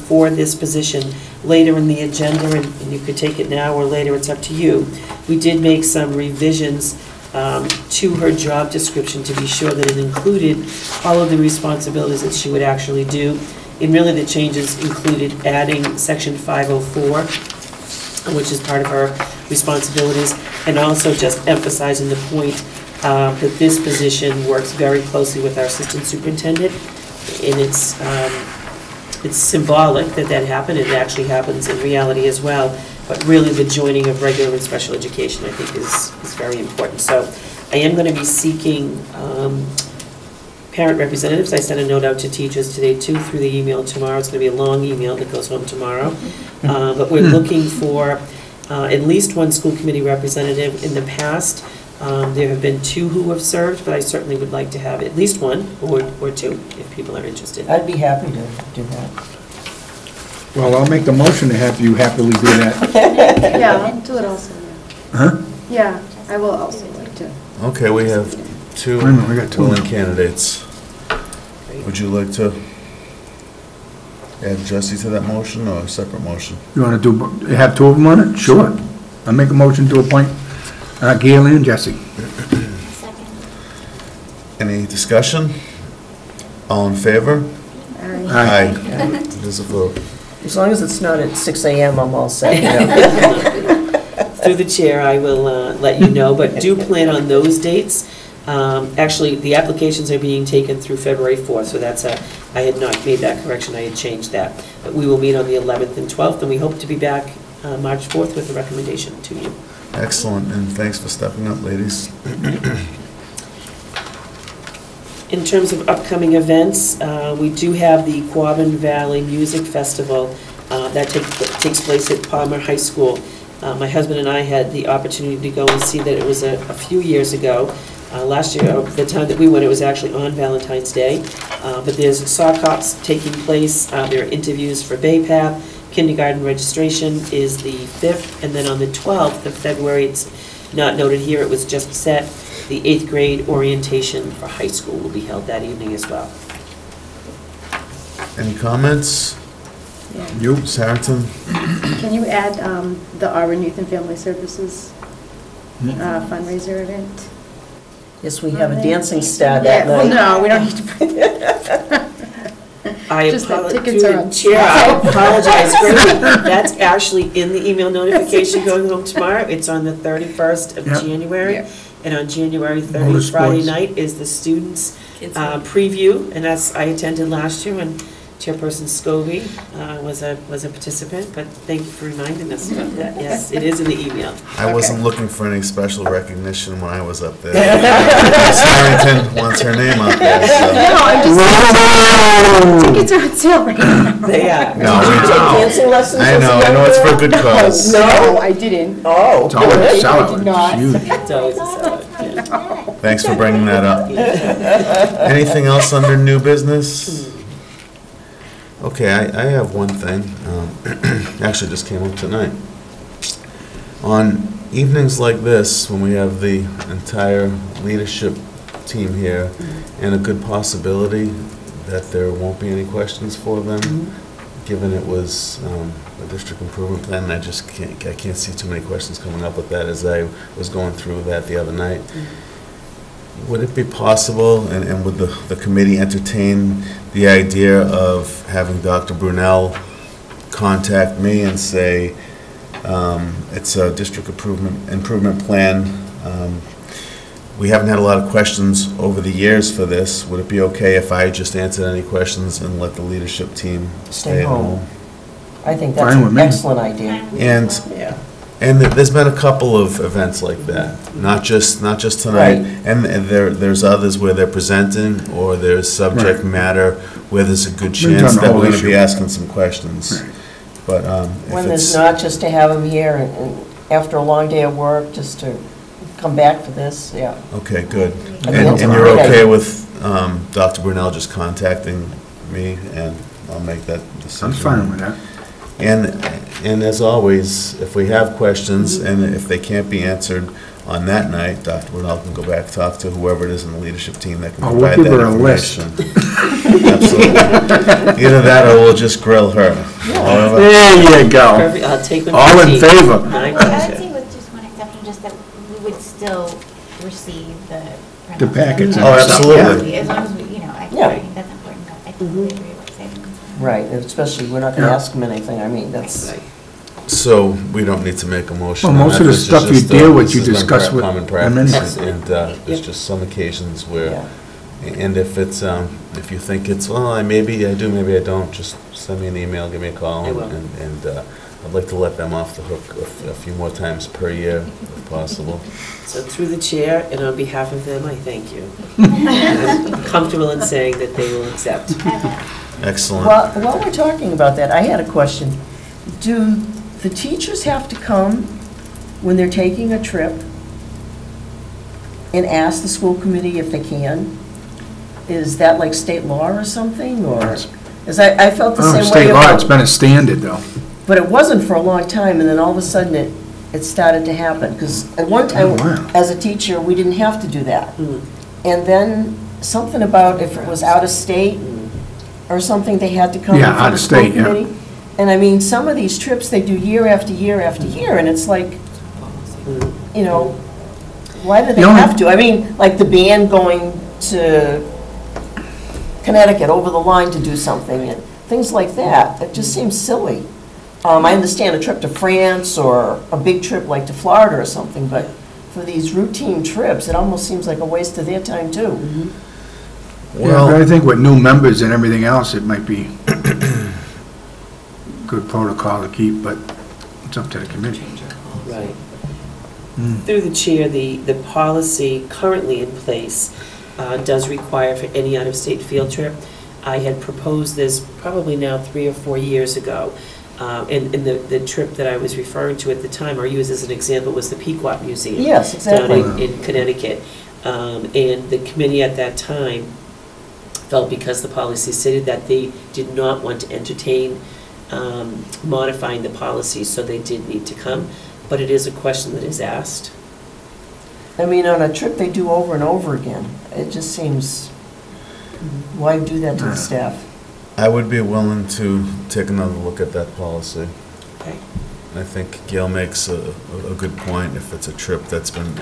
for this position later in the agenda, and you could take it now or later, it's up to you. We did make some revisions to her job description to be sure that it included all of the responsibilities that she would actually do. And really the changes included adding section 504, which is part of her responsibilities, and also just emphasizing the point that this position works very closely with our assistant superintendent. And it's symbolic that happened. It actually happens in reality as well. But really the joining of regular and special education, I think, is very important. So I am going to be seeking parent representatives. I sent a note out to teachers today, too, through the email tomorrow. It's going to be a long email that goes home tomorrow. But we're looking for at least one school committee representative. In the past, there have been 2 who have served, but I certainly would like to have at least 1 or 2 if people are interested. I'd be happy to do that. Well, I'll make the motion to have you happily do that. Yeah, I'll do it also. Huh? Yeah, I will also like to. Okay, we have 2 Wait a minute, we got 2. willing candidates. Would you like to add Jesse to that motion or a separate motion? You want to have 2 of them on it? Sure. I'll make a motion to appoint Gail and Jesse. Second. Any discussion? All in favor? Aye. It is a vote. As long as it's not at 6 a.m., I'm all set. Through the chair, I will let you know, but do plan on those dates. Actually, the applications are being taken through February 4th, so I had not made that correction, I had changed that. But we will meet on the 11th and 12th, and we hope to be back March 4th with a recommendation to you. Excellent, and thanks for stepping up, ladies. In terms of upcoming events, we do have the Quabbin Valley Music Festival that takes place at Palmer High School. My husband and I had the opportunity to go and see that. It was a few years ago. Last year, the time that we went, it was actually on Valentine's Day. But there's sock hops taking place. There are interviews for BayPath. Kindergarten registration is the 5th, and then on the 12th of February, it's not noted here, it was just set, the 8th grade orientation for high school will be held that evening as well. Any comments? You? Ms. Harrington? Can you add the Auburn Youth and Family Services fundraiser event? Yes, we have a dancing star that Yeah, well, night. no, we don't need to put that. I Just that apologize, tickets are on Chair, I apologize greatly. That's actually in the email notification going home tomorrow. It's on the 31st of Yep. January. Yeah. And on January Motor 30th, Friday sports. night, is the students' preview. And that's, I attended last year when Chairperson Scobie was a participant. But thank you for reminding us about that. Yes, it is in the email. I wasn't looking for any special recognition when I was up there. Miss Harrington wants her name up there, so. No, I'm just, tickets are on sale right now. They are. No, we don't. Dancing lessons? I know it's for a good cause. No, I didn't. Oh. It's always a I sellout. did not. It's huge. It's always a sellout, yeah. Thanks for bringing that up. Anything else under new business? Okay, I have one thing. Actually, just came up tonight. On evenings like this, when we have the entire leadership team here, and a good possibility that there won't be any questions for them, given it was a district improvement plan, I just can't see too many questions coming up with that as I was going through that the other night. Would it be possible, and would the committee entertain the idea of having Dr. Brunel contact me and say, it's a district improvement plan. We haven't had a lot of questions over the years for this. Would it be okay if I just answered any questions and let the leadership team stay at home? I think that's Fine with an me. excellent idea. And there's been a couple of events like that, not just tonight. Right. And there's others where they're presenting, or there's subject Right. matter where there's a good We've done chance the that whole we're going to be issue. asking some questions. Right. But When if there's it's, not, just to have them here and after a long day of work, just to come back for this, yeah. okay, good. think And that's a you're great okay idea. with Dr. Brunel just contacting me, and I'll make that decision? I'm fine with that. And as always, if we have questions, and if they can't be answered on that night, Dr. Brunel can go back, talk to whoever it is in the leadership team that can Oh, provide we'll that give her a list. information. Absolutely. Either that, or we'll just grill her. However- There you go. Perfect, I'll take one. All for in the team. favor? My I would pleasure. say with just one exception, just that we would still receive the. The packets and Oh, stuff, absolutely. As long as we, I Yeah. think that's important, but I totally agree with what Saban's saying. Right, and especially, we're not going to Yeah. ask them anything, I mean, that's, Right. So we don't need to make a motion. Well, on most that. of the This is stuff you just, deal with, this you has been discuss with common them practice, anyway. and there's just some occasions where, yeah. and if it's, if you think it's, well, maybe I do, maybe I don't, just send me an email, give me a call, I will. and I'd like to let them off the hook a few more times per year, if possible. So through the chair, and on behalf of them, I thank you. I'm comfortable in saying that they will accept. Excellent. Well, while we're talking about that, I had a question. Do the teachers have to come when they're taking a trip and ask the school committee if they can? Is that like state law or something, or? As I felt the Oh, same way state law, it's about, been a standard, though. but it wasn't for a long time, and then all of a sudden it started to happen. Because at one time, Oh, wow. as a teacher, we didn't have to do that. Mm. And then something about if it was out of state or something, they had to come Yeah, before out the of school state, yeah. committee. And I mean, some of these trips they do year after year after year, and it's like, why do they The only- have to? I mean, like the band going to Connecticut over the line to do something, and things like that. It just seems silly. I understand a trip to France or a big trip like to Florida or something, but for these routine trips, it almost seems like a waste of their time too. Yeah, but I think with new members and everything else, it might be good protocol to keep, but it's up to the committee. Right. Mm. Through the chair, the policy currently in place does require for any out-of-state field trip. I had proposed this probably now 3 or 4 years ago. And the trip that I was referring to at the time, or used as an example, was the Pequot Museum. Yes, exactly. Down in Connecticut. And the committee at that time felt, because the policy stated that they did not want to entertain modifying the policy, so they did need to come. But it is a question that is asked. I mean, on a trip they do over and over again. It just seems, why do that to the staff? I would be willing to take another look at that policy. Okay. I think Gail makes a good point. If it's a trip that's been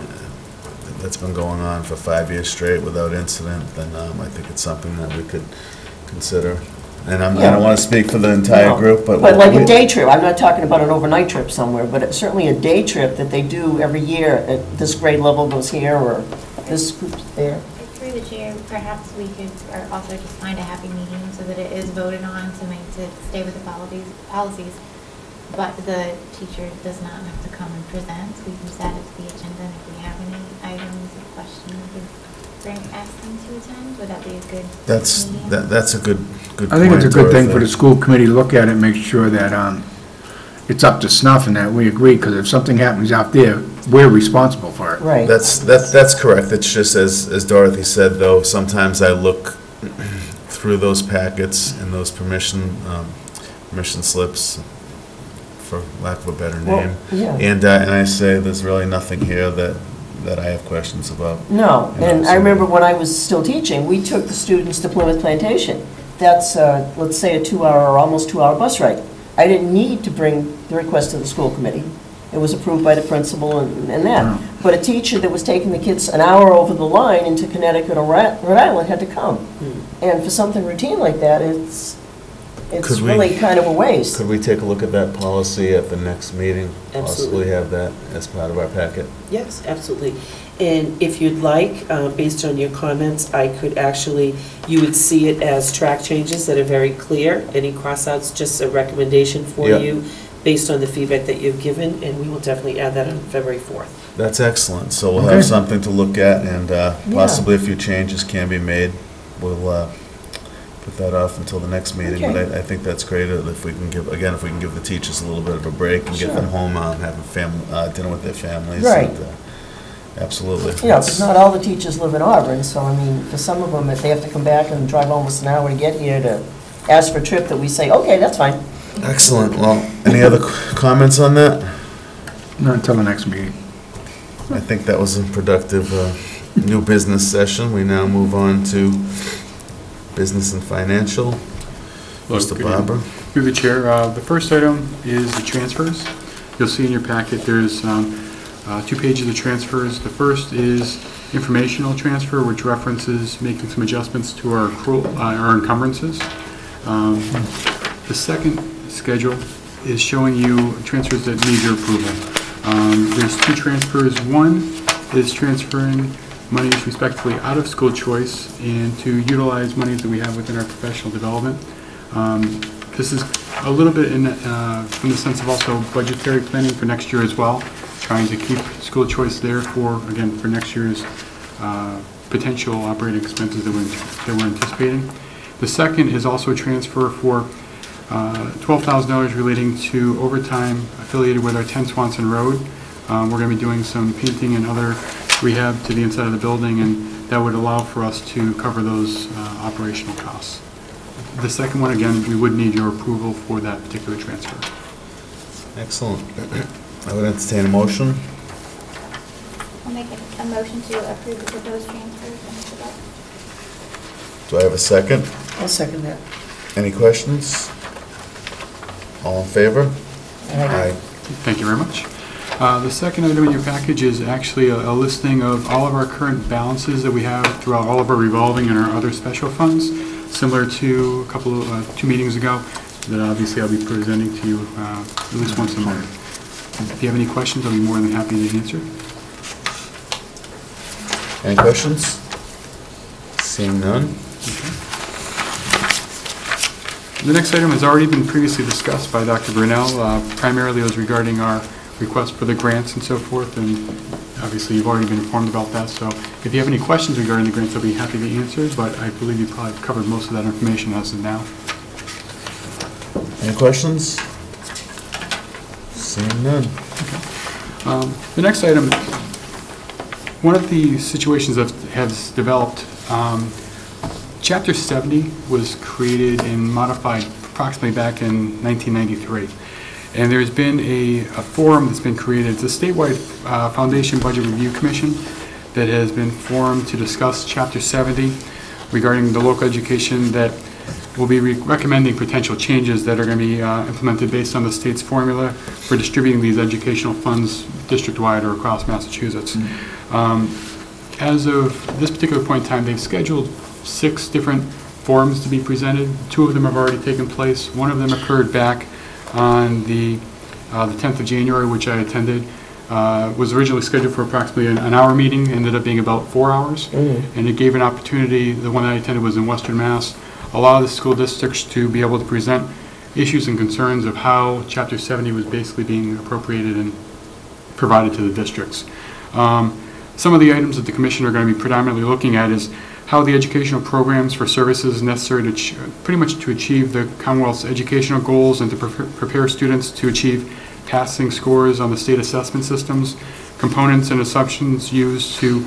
going on for 5 years straight without incident, then I think it's something that we could consider. and I Yeah. don't want to speak for the entire No. group, but. But like we- a day trip, I'm not talking about an overnight trip somewhere, but certainly a day trip that they do every year, this grade level goes here, or this group's there. Through the chair, perhaps we could or also just find a happy medium so that it is voted on to stay with the policies, but the teacher does not have to come and present. We can set it to the agenda, and if we have any items or questions, we could ask them to attend. Would that be a good medium? That's a good I think it's a point, good thing for Dorothy. the school committee to look at it, make sure that it's up to snuff and that we agree, because if something happens out there, we're responsible for it. Right. That's correct. It's just, as Dorothy said, though, sometimes I look through those packets and those permission slips, for lack of a better Well, name. yeah. And I say, there's really nothing here that I have questions about. No, You know, and so- I remember when I was still teaching, we took the students to Plymouth Plantation. That's, let's say, a 2-hour or almost 2-hour bus ride. I didn't need to bring the request to the school committee. It was approved by the principal and Yeah. that. But a teacher that was taking the kids an hour over the line into Connecticut or Rhode Island had to come. And for something routine like that, it's Could we- really kind of a waste. Could we take a look at that policy at the next meeting? Absolutely. Possibly have that as part of our packet? Yes, absolutely. And if you'd like, based on your comments, I could actually, you would see it as track changes that are very clear. Any cross-outs, just a recommendation for Yeah. you based on the feedback that you've given, and we will definitely add that on February 4th. That's excellent. So we'll Okay. have something to look at, and possibly a few changes can be made. We'll put that off until the next meeting, but Okay. I think that's great if we can give the teachers a little bit of a break and get them Sure. home and have dinner with their families. Right. and, absolutely. You know, because not all the teachers live in Auburn, so I mean, for some of them, if they have to come back and drive almost an hour to get here to ask for a trip, that we say, okay, that's fine. Excellent. Well, any other comments on that? Not until the next meeting. I think that was a productive new business session. We now move on to business and financial. Look, Mr. good Barber? evening. Through the chair, the first item is the transfers. You'll see in your packet, there's 2 pages of transfers. The first is informational transfer, which references making some adjustments to our accrual, our encumbrances. The second schedule is showing you transfers that need your approval. There's 2 transfers. One is transferring monies respectively out of school choice and to utilize monies that we have within our professional development. This is a little bit from the sense of also budgetary planning for next year as well, trying to keep school choice there for next year's potential operating expenses that we're anticipating. The second is also a transfer for $12,000 relating to overtime affiliated with our 10 Swanson Road. We're going to be doing some painting and other rehab to the inside of the building, and that would allow for us to cover those operational costs. The second one, again, we would need your approval for that particular transfer. Excellent. I would entertain a motion. I'll make a motion to approve the proposed transfers. Mr. Buck. Do I have a second? I'll second that. Any questions? All in favor? Aye. Thank you very much. The second item in your package is actually a listing of all of our current balances that we have throughout all of our revolving and our other special funds, similar to a couple of 2 meetings ago, that obviously I'll be presenting to you at least once a month. If you have any questions, I'll be more than happy to answer. Any questions? Seeing none? The next item has already been previously discussed by Dr. Brunel. Primarily it was regarding our request for the grants and so forth, and obviously you've already been informed about that. So if you have any questions regarding the grants, I'll be happy to answer, but I believe you probably covered most of that information as of now. Any questions? Seeing none. The next item, one of the situations that has developed, Chapter 70 was created and modified approximately back in 1993. And there's been a forum that's been created. It's a statewide Foundation Budget Review Commission that has been formed to discuss Chapter 70 regarding the local education, that will be recommending potential changes that are going to be implemented based on the state's formula for distributing these educational funds district-wide or across Massachusetts. As of this particular point in time, they've scheduled 6 different forums to be presented. 2 of them have already taken place. One of them occurred back on the 10th of January, which I attended. Was originally scheduled for approximately an hour meeting, ended up being about 4 hours. And it gave an opportunity, the one that I attended was in Western Mass, a lot of the school districts to be able to present issues and concerns of how Chapter 70 was basically being appropriated and provided to the districts. Some of the items that the Commission are going to be predominantly looking at is how the educational programs for services necessary to pretty much to achieve the Commonwealth's educational goals and to prepare students to achieve passing scores on the state assessment systems, components and assumptions used to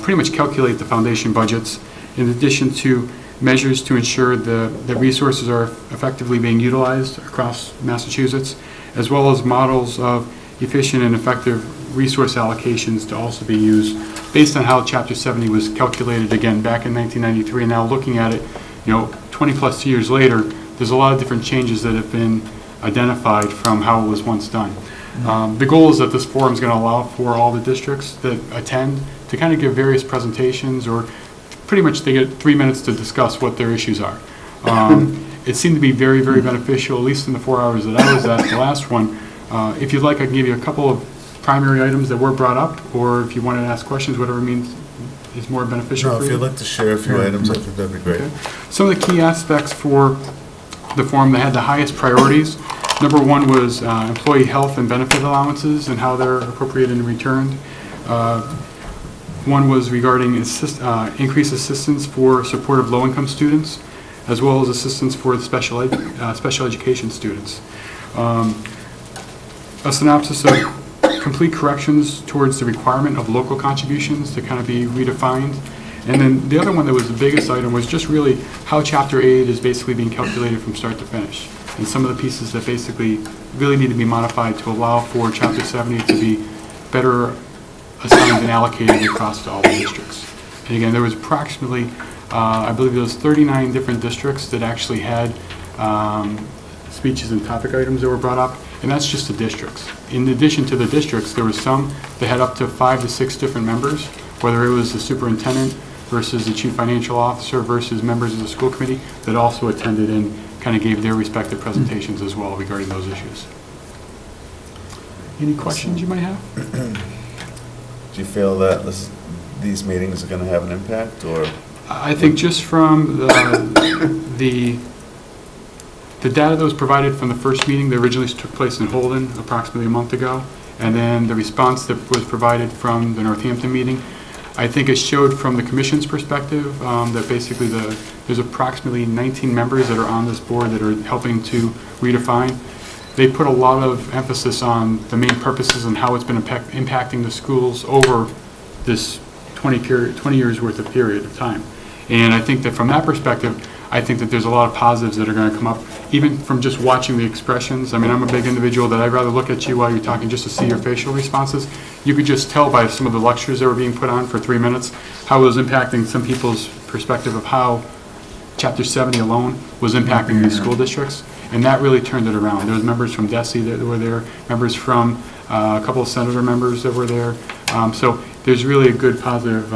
pretty much calculate the foundation budgets, in addition to measures to ensure the resources are effectively being utilized across Massachusetts, as well as models of efficient and effective resource allocations to also be used based on how Chapter 70 was calculated again back in 1993, and now looking at it, 20 plus years later, there's a lot of different changes that have been identified from how it was once done. The goal is that this forum is going to allow for all the districts that attend to kind of give various presentations, or pretty much they get 3 minutes to discuss what their issues are. It seemed to be very, very beneficial, at least in the 4 hours that I was at the last one. If you'd like, I can give you a couple of primary items that were brought up, or if you wanted to ask questions, whatever means is more beneficial for you. If you'd like to share a few items, I think that'd be great. Okay. Some of the key aspects for the forum that had the highest priorities. Number 1 was employee health and benefit allowances and how they're appropriated and returned. One was regarding increased assistance for support of low-income students, as well as assistance for the special education students. A synopsis of complete corrections towards the requirement of local contributions to kind of be redefined. And then the other one that was the biggest item was just really how Chapter 8 is basically being calculated from start to finish, and some of the pieces that basically really need to be modified to allow for Chapter 70 to be better assigned and allocated across to all the districts. And again, there was approximately, I believe there was 39 different districts that actually had speeches and topic items that were brought up, and that's just the districts. In addition to the districts, there was some that had up to 5 to 6 different members, whether it was the superintendent versus the chief financial officer versus members of the school committee that also attended and kind of gave their respective presentations as well regarding those issues. Any questions you might have? Do you feel that these meetings are going to have an impact, or? I think just from the data that was provided from the first meeting that originally took place in Holden approximately a month ago, and then the response that was provided from the Northampton meeting, I think it showed from the Commission's perspective that basically there's approximately 19 members that are on this board that are helping to redefine. They put a lot of emphasis on the main purposes and how it's been impacting the schools over this 20 years worth of period of time. And I think that from that perspective, I think that there's a lot of positives that are going to come up, even from just watching the expressions. I mean, I'm a big individual that I'd rather look at you while you're talking just to see your facial responses. You could just tell by some of the lectures that were being put on for 3 minutes how it was impacting some people's perspective of how Chapter 70 alone was impacting these school districts. And that really turned it around. There was members from DESE that were there, members from a couple of senator members that were there. So there's really a good positive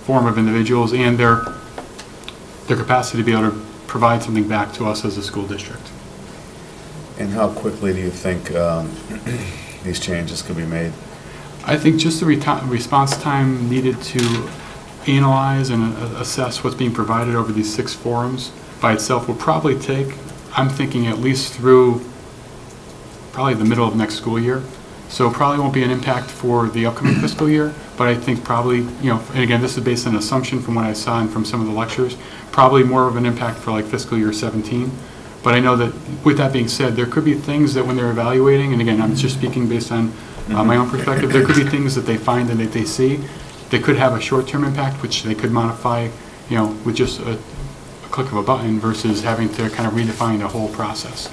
form of individuals and their capacity to be able to provide something back to us as a school district. And how quickly do you think these changes could be made? I think just the response time needed to analyze and assess what's being provided over these 6 forums by itself will probably take, I'm thinking, at least through probably the middle of next school year. So probably won't be an impact for the upcoming fiscal year, but I think probably, and again, this is based on an assumption from what I saw and from some of the lectures, probably more of an impact for like fiscal year 17. But I know that with that being said, there could be things that when they're evaluating, and again, I'm just speaking based on my own perspective, there could be things that they find and that they see that could have a short-term impact, which they could modify, with just a click of a button versus having to kind of redefine the whole process.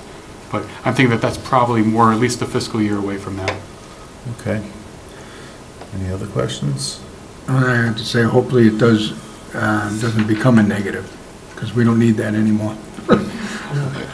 But I'm thinking that that's probably more, at least a fiscal year away from now. Okay. Any other questions? I have to say, hopefully it doesn't become a negative, because we don't need that anymore.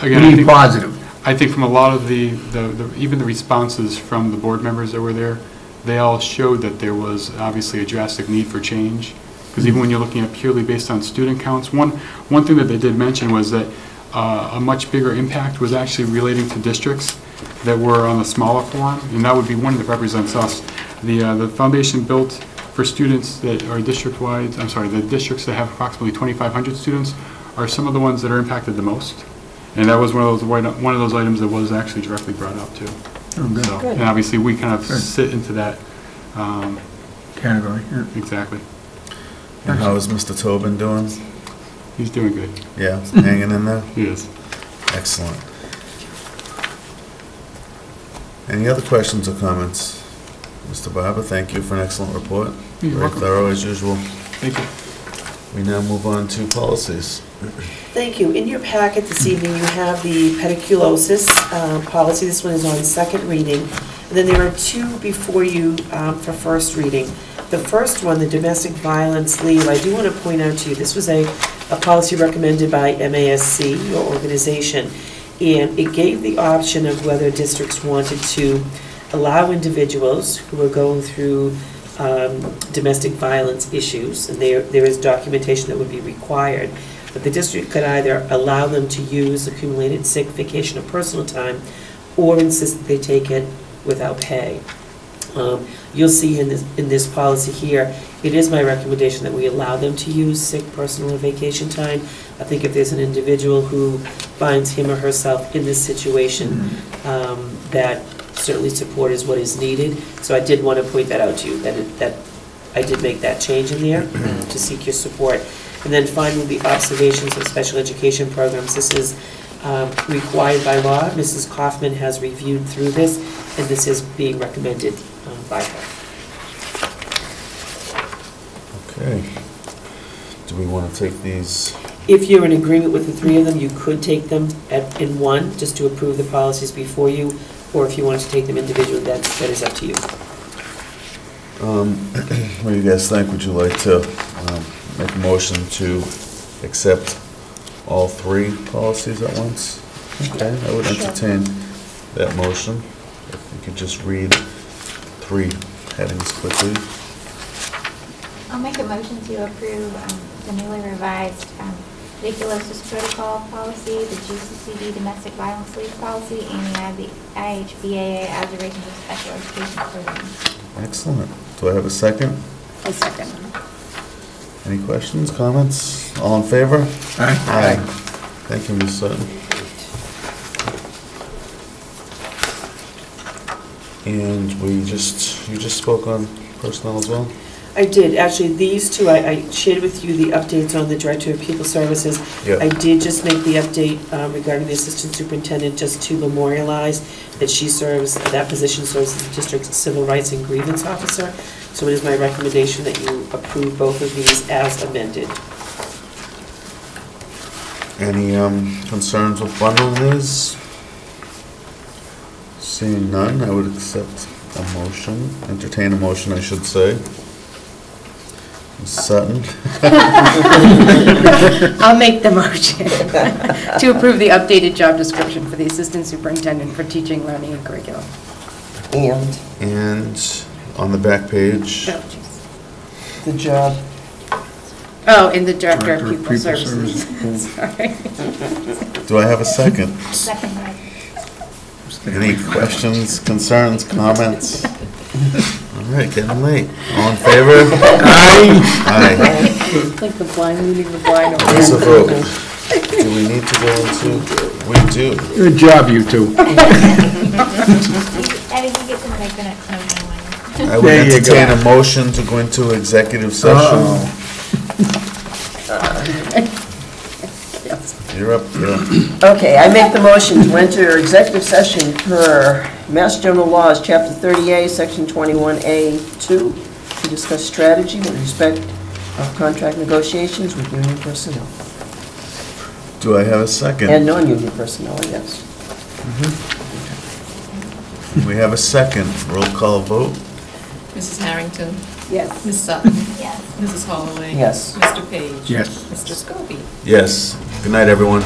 Again, we need positive. I think from a lot of even the responses from the board members that were there, they all showed that there was obviously a drastic need for change, Because even when you're looking at purely based on student counts, one thing that they did mention was that a much bigger impact was actually relating to districts that were on the smaller form, and that would be one that represents us. The foundation built for students that are district-wide, the districts that have approximately 2,500 students are some of the ones that are impacted the most. And that was one of those items that was actually directly brought up too. Oh, good. So, and obviously we kind of sit into that. Category, yeah. Exactly. And how is Mr. Tobin doing? He's doing good. Yeah, hanging in there? He is. Excellent. Any other questions or comments? Mr. Barber, thank you for an excellent report. You're Very welcome. thorough as usual. Thank you. We now move on to policies. Thank you. In your packet this evening, you have the pediculosis policy. This one is on second reading. And then there are two before you for first reading. The first one, the domestic violence leave, I do want to point out to you, this was a policy recommended by MASC, your organization, and it gave the option of whether districts wanted to allow individuals who are going through domestic violence issues, and there is documentation that would be required, but the district could either allow them to use accumulated sick, vacation, or personal time, or insist that they take it without pay. You'll see in this policy here, it is my recommendation that we allow them to use sick, personal, or vacation time. I think if there's an individual who finds him or herself in this situation, that certainly support is what is needed. So I did want to point that out to you, that I did make that change in there to seek your support. And then finally, the observations of special education programs. This is required by law. Mrs. Kaufman has reviewed through this, and this is being recommended by her. Okay. Do we want to take these? If you're in agreement with the three of them, you could take them in one, just to approve the policies before you, or if you want to take them individually, that is up to you. What do you guys think? Would you like to make a motion to accept all three policies at once? Okay, I would entertain that motion. If you could just read three headings quickly. I'll make a motion to approve the newly revised pediculosis protocol policy, the GCCD domestic violence leave policy, and the IHBAA observations of special education programs. Excellent. Do I have a second? A second. Any questions, comments? All in favor? Aye. Aye. Thank you, Ms. Sutton. And you just spoke on personnel as well? I did. Actually, these two, I shared with you the updates on the Director of Pupil Services. Yep. I did just make the update regarding the Assistant Superintendent, just to memorialize that she serves, that position serves as the District's Civil Rights and Grievance Officer. So it is my recommendation that you approve both of these as amended. Any concerns with bundling these? Seeing none, I would accept a motion, entertain a motion, I should say. Ms. Sutton? I'll make the motion to approve the updated job description for the Assistant Superintendent for Teaching, Learning, and Curriculum. And on the back page, Oh, jeez. The job. Oh, in the Director of Pupil Services. Sorry. do I have a second? Second, right. Any questions, concerns, comments? All right, getting late. All in favor? Aye. Aye. Like the blind leading the blind. It's a vote. Do we need to go into, we do. Good job, you two. Eddie, you get to make the next motion when I would There you go. entertain a motion to go into executive session. You're up, Bill. Okay, I make the motion to enter executive session per Mass General Laws, Chapter 30A, Section 21A2, to discuss strategy with respect of contract negotiations with union personnel. Do I have a second? And non-union personnel, yes. We have a second. Roll call vote. Mrs. Harrington? Yes. Ms. Sutton? Yes. Mrs. Holloway? Yes. Mr. Page? Yes. Mr. Scobie? Yes. Good night, everyone.